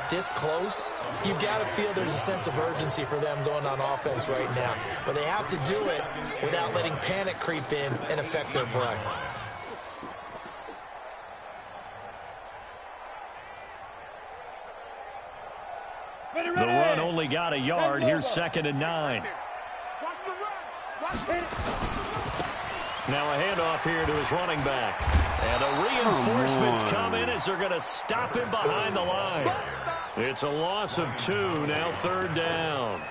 this close, you've got to feel there's a sense of urgency for them going on offense right now. But they have to do it without letting panic creep in and affect their play. The run only got a yard. Here's 2nd and 9. Now a handoff here to his running back. And the reinforcements come in as they're going to stop him behind the line. It's a loss of 2, now 3rd down.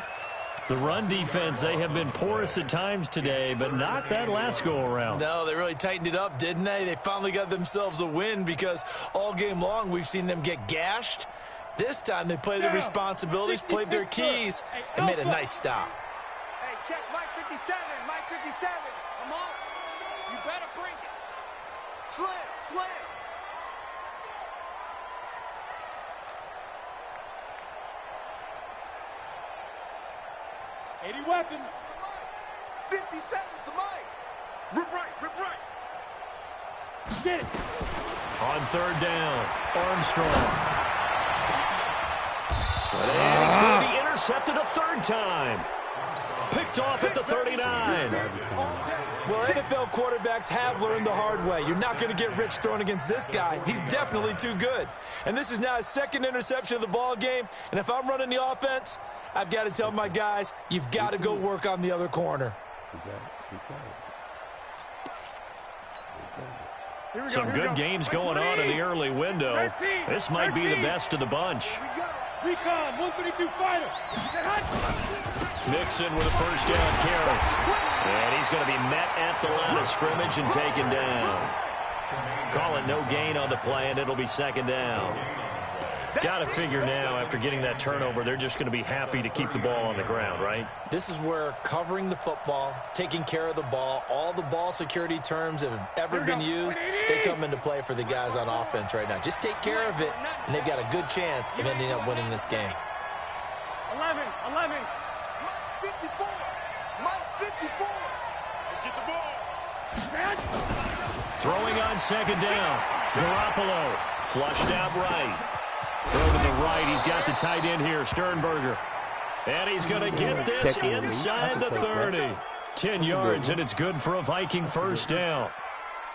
The run defense, they have been porous at times today, but not that last go-around. No, they really tightened it up, didn't they? They finally got themselves a win because all game long we've seen them get gashed. This time they played their responsibilities, played their keys, and made a nice stop. Hey, check Mike 57. Come on. You better bring it. Slam. 80 weapon. 50 seconds to Mike. Rip right. Get it. On 3rd down, Armstrong. And he's going to be intercepted a 3rd time. Picked off at the 39. Well, NFL quarterbacks have learned the hard way. You're not going to get rich throwing against this guy. He's definitely too good. And this is now his 2nd interception of the ball game. And if I'm running the offense, I've got to tell my guys, you've got to go work on the other corner. Some good games going on in the early window. This might be the best of the bunch. Recon, 132 fighter. Mixon with a first down carry. And he's going to be met at the line of scrimmage and taken down. Call it no gain on the play, and it'll be 2nd down. Got to figure now, after getting that turnover, they're just going to be happy to keep the ball on the ground, right? This is where covering the football, taking care of the ball, all the ball security terms that have ever been used, they come into play for the guys on offense right now. Just take care of it, and they've got a good chance of ending up winning this game. 11. Mike 54. Mike 54. Let's get the ball. Throwing on second down. Garoppolo flushed out right. Throw to the right. He's got the tight end here, Sternberger. And he's going to get this inside the 30. 10 yards, and it's good for a Viking first down.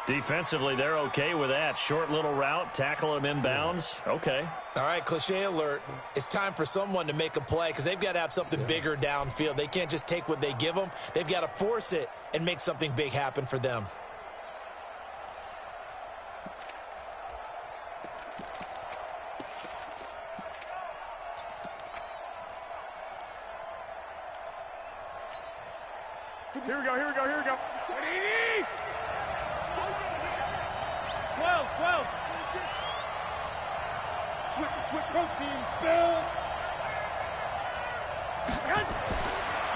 Defensively, they're okay with that. Short little route, tackle him inbounds. Okay. All right, cliche alert. It's time for someone to make a play because they've got to have something bigger downfield. They can't just take what they give them. They've got to force it and make something big happen for them. Here we go. 12. Switch, protein, spill.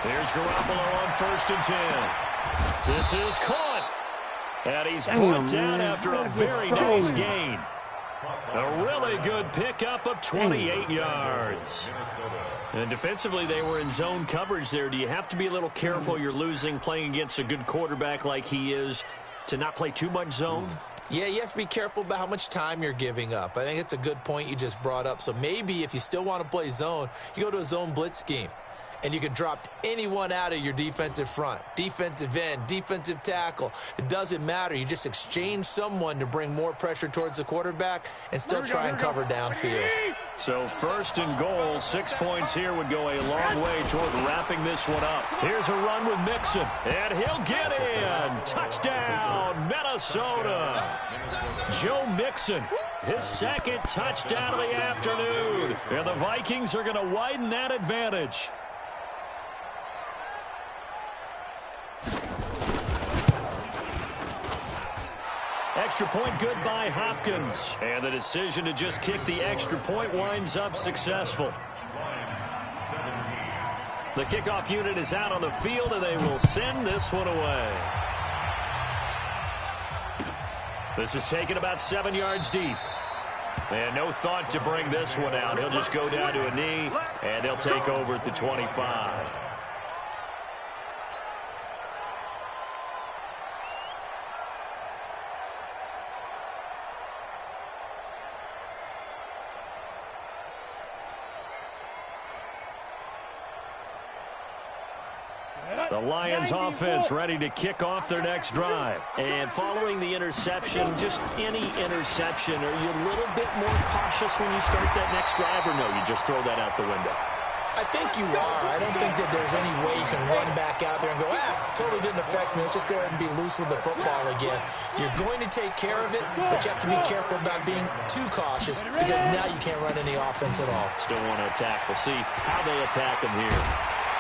Here's Garoppolo on 1st and 10. This is caught. And he's brought down after a very nice gain. A really good pickup of 28 yards. And defensively, they were in zone coverage there. Do you have to be a little careful you're losing playing against a good quarterback like he is to not play too much zone? Yeah, you have to be careful about how much time you're giving up. I think it's a good point you just brought up. So maybe if you still want to play zone, you go to a zone blitz scheme. And you can drop anyone out of your defensive front, defensive end, defensive tackle. It doesn't matter. You just exchange someone to bring more pressure towards the quarterback and still try and cover downfield. So 1st and goal, 6 points here would go a long way toward wrapping this one up. Here's a run with Mixon, and he'll get in. Touchdown, Minnesota. Joe Mixon, his 2nd touchdown of the afternoon. And the Vikings are going to widen that advantage. Extra point good by Hopkins. And the decision to just kick the extra point winds up successful. The kickoff unit is out on the field, and they will send this one away. This is taken about 7 yards deep. And no thought to bring this one out. He'll just go down to a knee, and they'll take over at the 25. The Lions offense ready to kick off their next drive. And following the interception, just any interception, are you a little bit more cautious when you start that next drive, or no, you just throw that out the window? I think you are. I don't think that there's any way you can run back out there and go, totally didn't affect me. Let's just go ahead and be loose with the football again. You're going to take care of it, but you have to be careful about being too cautious because now you can't run any offense at all. Still want to attack. We'll see how they attack him here.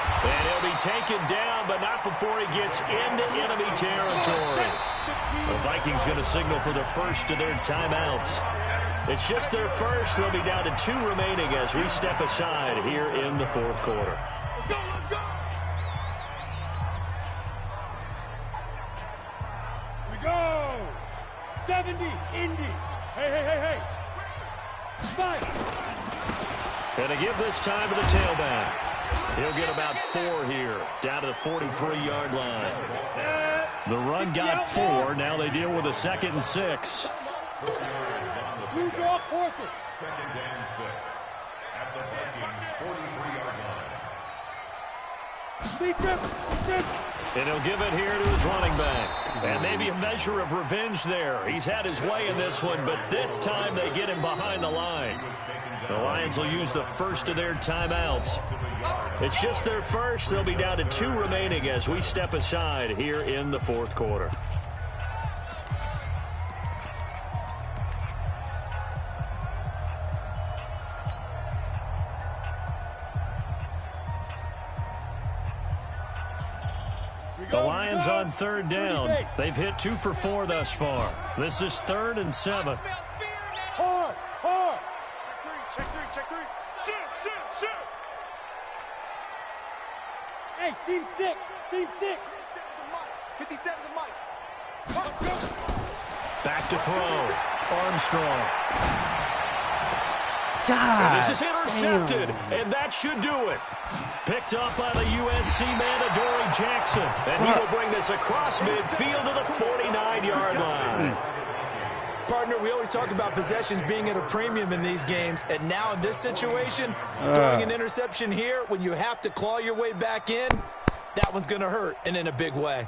And he'll be taken down, but not before he gets into enemy territory. The Vikings going to signal for the first of their timeouts. It's just their first. They'll be down to 2 remaining as we step aside here in the 4th quarter. Let's go! We go! 70, Indy. Hey. 5. And to give this time to the tailback. He'll get about 4 here, down to the 43-yard line. The run got 4. Now they deal with a 2nd and 6. Blue draw quarter. 2nd and 6 at the Vikings 43-yard line. And he'll give it here to his running back. And maybe a measure of revenge there. He's had his way in this one, but this time they get him behind the line. The Lions will use the first of their timeouts. It's just their first. They'll be down to 2 remaining as we step aside here in the 4th quarter. The Lions on 3rd down. They've hit 2 for 4 thus far. This is 3rd and 7. Hard. Check three. Shoot. Hey, seam 6. 57 to Mike. Back to throw. Armstrong. And this is intercepted, and that should do it. Picked up by the USC man, Adoree Jackson. And he will bring this across midfield to the 49-yard line. Partner, we always talk about possessions being at a premium in these games, and now in this situation, throwing an interception here when you have to claw your way back in, that one's going to hurt, and in a big way.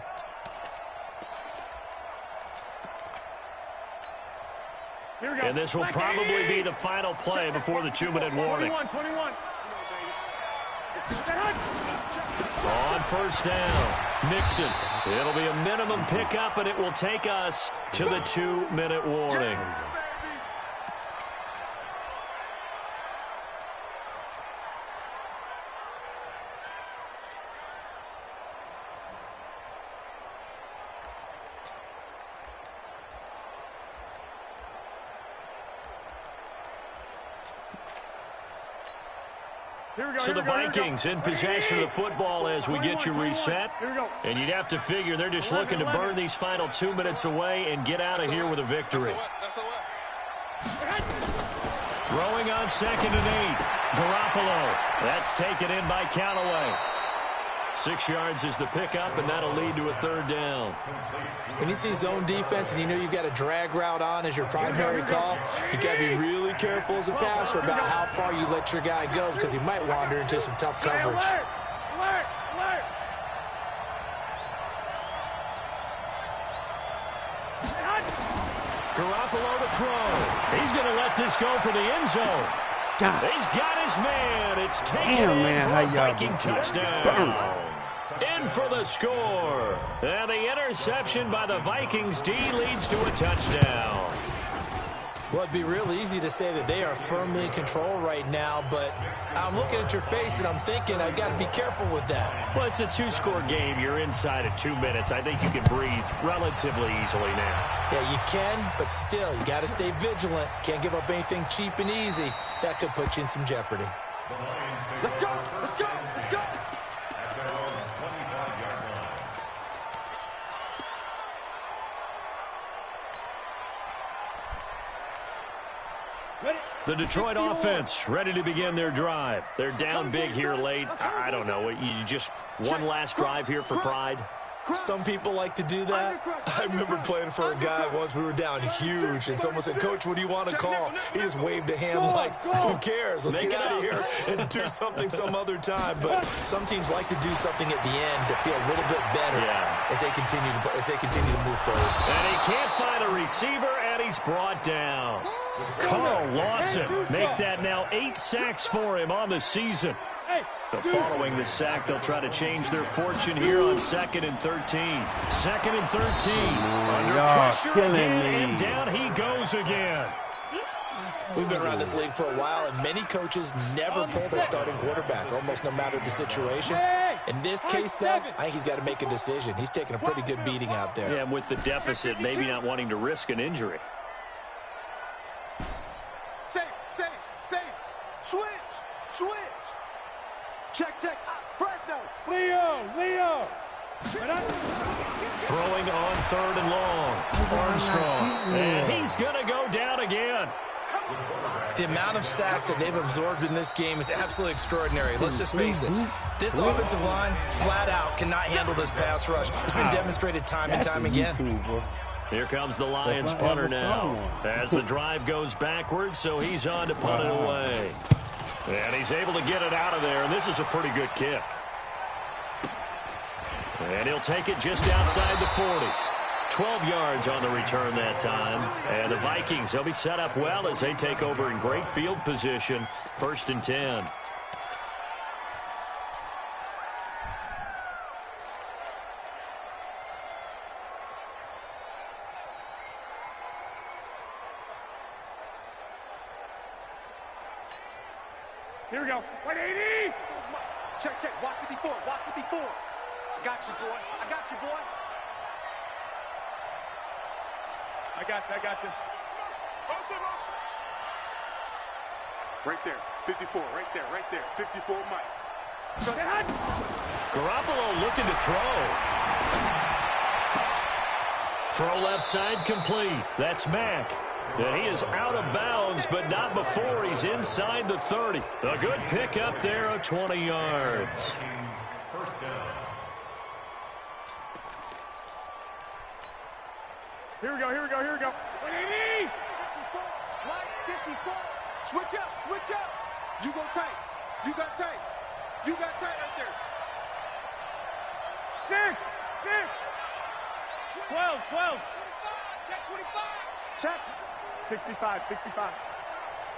And this will probably be the final play before the 2-minute warning. 21. On first down, Mixon. It'll be a minimum pickup, and it will take us to the 2-minute warning. So the Vikings in possession of the football as we get you reset. And you'd have to figure they're just looking to burn these final 2 minutes away and get out of here with a victory. Throwing on 2nd and 8. Garoppolo. That's taken in by Callaway. 6 yards is the pickup, and that'll lead to a 3rd down. When you see zone defense and you know you've got a drag route on as your primary call, you got to be really careful as a passer about how far you let your guy go because he might wander into some tough coverage. Alert! Garoppolo to throw. He's going to let this go for the end zone. He's got his man. It's taken in for a Viking touchdown. In for the score. And the interception by the Vikings D leads to a touchdown. Well, it'd be real easy to say that they are firmly in control right now, but I'm looking at your face and I'm thinking I've got to be careful with that. Well, it's a 2-score game. You're inside at 2 minutes. I think you can breathe relatively easily now. Yeah, you can, but still, you got to stay vigilant. Can't give up anything cheap and easy. That could put you in some jeopardy. Let's go! The Detroit offense ready to begin their drive. They're down big here late. I don't know. You just one last drive here for pride? Some people like to do that. I remember playing for a guy once. We were down huge, and someone said, "Coach, what do you want to call?" He just waved a hand like, "Who cares? Let's get out of here and do something some other time." But some teams like to do something at the end to feel a little bit better as they continue to move forward. And he can't find a receiver, and he's brought down. Carl Lawson make that now 8 sacks for him on the season. So following the sack, they'll try to change their fortune here on 2nd and 13. 2nd and 13. Under pressure again, and down he goes again. We've been around this league for a while, and many coaches never pull their starting quarterback, almost no matter the situation. In this case, though, I think he's got to make a decision. He's taking a pretty good beating out there. Yeah, and with the deficit, maybe not wanting to risk an injury. Save. Switch. Check. Fresno. Leo. Throwing on 3rd and long. Armstrong. And he's going to go down again. The amount of sacks that they've absorbed in this game is absolutely extraordinary. Let's just face it. This offensive line, flat out, cannot handle this pass rush. It's been demonstrated time and time again. Here comes the Lions punter now. As the drive goes backwards, so he's on to punt it away. And he's able to get it out of there, and this is a pretty good kick. And he'll take it just outside the 40. 12 yards on the return that time. And the Vikings, they'll be set up well as they take over in great field position. 1st and 10. Here we go. 180. Check. Watch 54. I got you, boy. I got you. Right there. 54. Right there. 54, Mike. Garoppolo looking to throw. Throw left side complete. That's Mack. And he is out of bounds, but not before he's inside the 30. A good pickup there of 20 yards. First down. Here we go, here we go, here we go. Right 54. Switch up, switch up. You go tight. You got tight. You got tight right there. 6, 12, 12. Check 25. Check. 65, 65.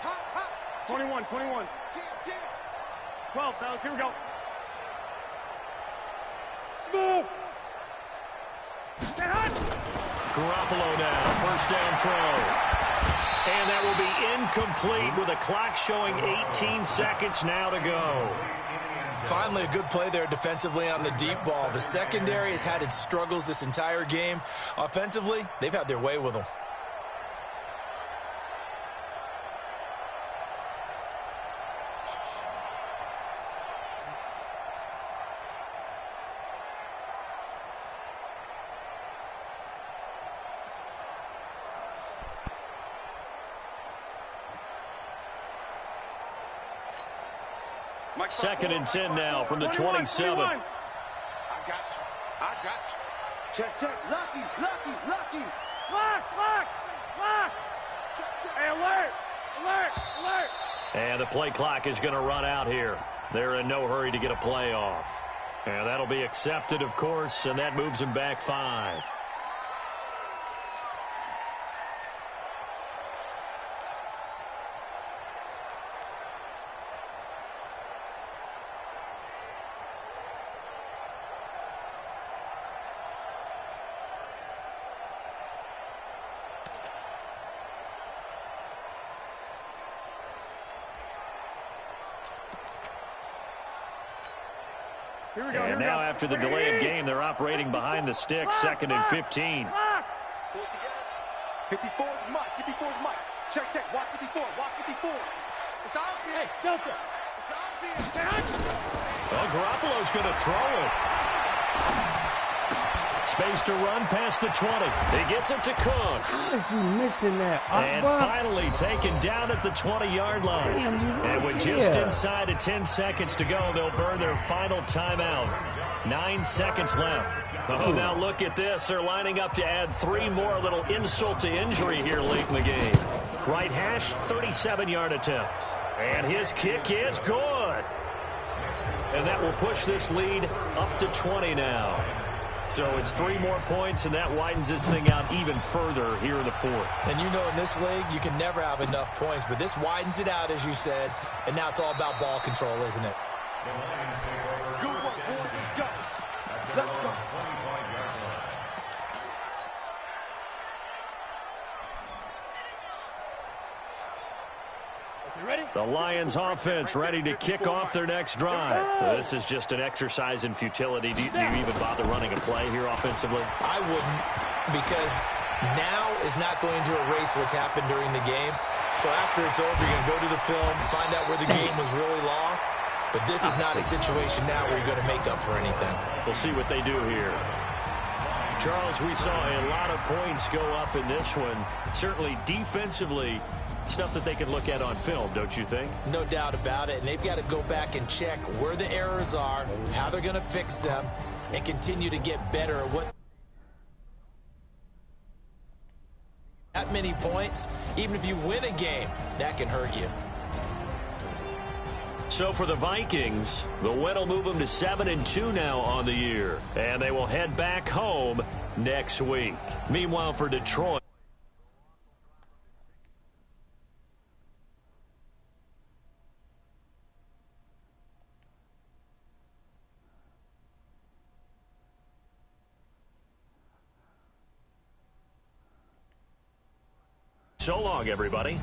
Hot, hot. 21, 21. 12, fellas, here we go. Smooth. Stay hot. Garoppolo now, first down throw. And that will be incomplete with a clock showing 18 seconds now to go. Finally, a good play there defensively on the deep ball. The secondary has had its struggles this entire game. Offensively, they've had their way with them. Second and 10 now from the 27. 21. I got you. I got you. Check, check. Lucky, lucky, lucky. Lock, lock, lock. Hey, alert, alert, alert. And the play clock is going to run out here. They're in no hurry to get a play off. And that'll be accepted, of course, and that moves them back 5. Here we go, And now after the delay of game, they're operating behind the sticks, second and 15. Pull it together. 54 is Mike. 54 is Mike. Check, check. Watch 54. Watch 54. It's out there. Hey, Delta. It's out there. Well, Garoppolo's going to throw it. Space to run past the 20. He gets it to Cooks. How is he missing that? And finally taken down at the 20-yard line. And with just inside of 10 seconds to go, they'll burn their final timeout. 9 seconds left. Oh, now look at this. They're lining up to add 3 more, a little insult to injury here late in the game. Right hash, 37-yard attempt. And his kick is good. And that will push this lead up to 20 now. So it's 3 more points, and that widens this thing out even further here in the 4th. And you know in this league, you can never have enough points, but this widens it out, as you said, and now it's all about ball control, isn't it? Good work, boys. Let's go. Let's go. The Lions offense ready to kick off their next drive. This is just an exercise in futility. Do you even bother running a play here offensively? I wouldn't, because now is not going to erase what's happened during the game. So after it's over, you're going to go to the film, find out where the game was really lost. But this is not a situation now where you're going to make up for anything. We'll see what they do here. Charles, we saw a lot of points go up in this one. Certainly defensively, stuff that they can look at on film, don't you think? No doubt about it. And they've got to go back and check where the errors are, how they're going to fix them, and continue to get better at what. That many points, even if you win a game, that can hurt you. So for the Vikings, the win will move them to 7-2 now on the year. And they will head back home next week. Meanwhile, for Detroit, so long, everybody.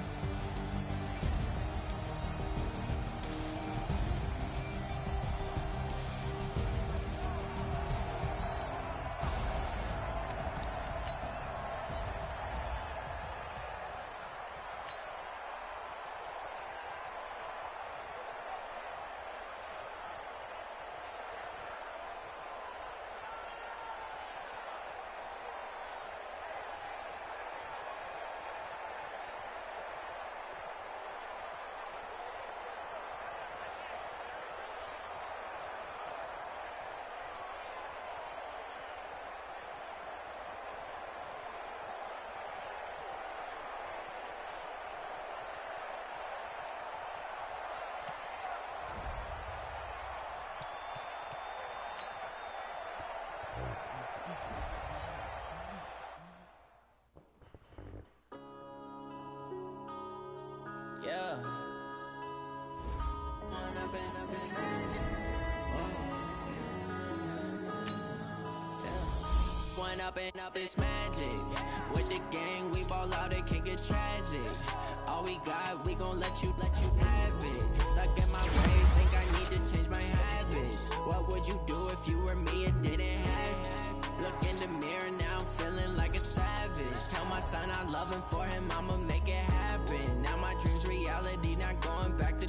and up, it's magic. One up and up, it's magic. With the gang, we ball out, it can get tragic. All we got, we gon' let you have it. Stuck in my ways, think I need to change my habits. What would you do if you were me and didn't have it? Look in the mirror, now I'm feeling like a savage. Tell my son I love him, for him I'ma make it happen. Now my dream's reality, not going back to.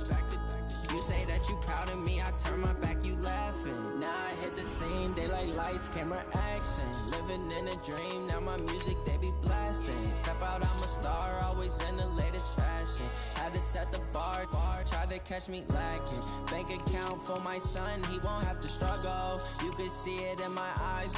You say that you proud of me, I turn my back, you laughing. Now I hit the scene, daylight lights, camera action. Living in a dream, now my music, they be blasting. Step out, I'm a star, always in the latest fashion. Had to set the bar, tried to catch me lacking. Bank account for my son, he won't have to struggle. You could see it in my eyes,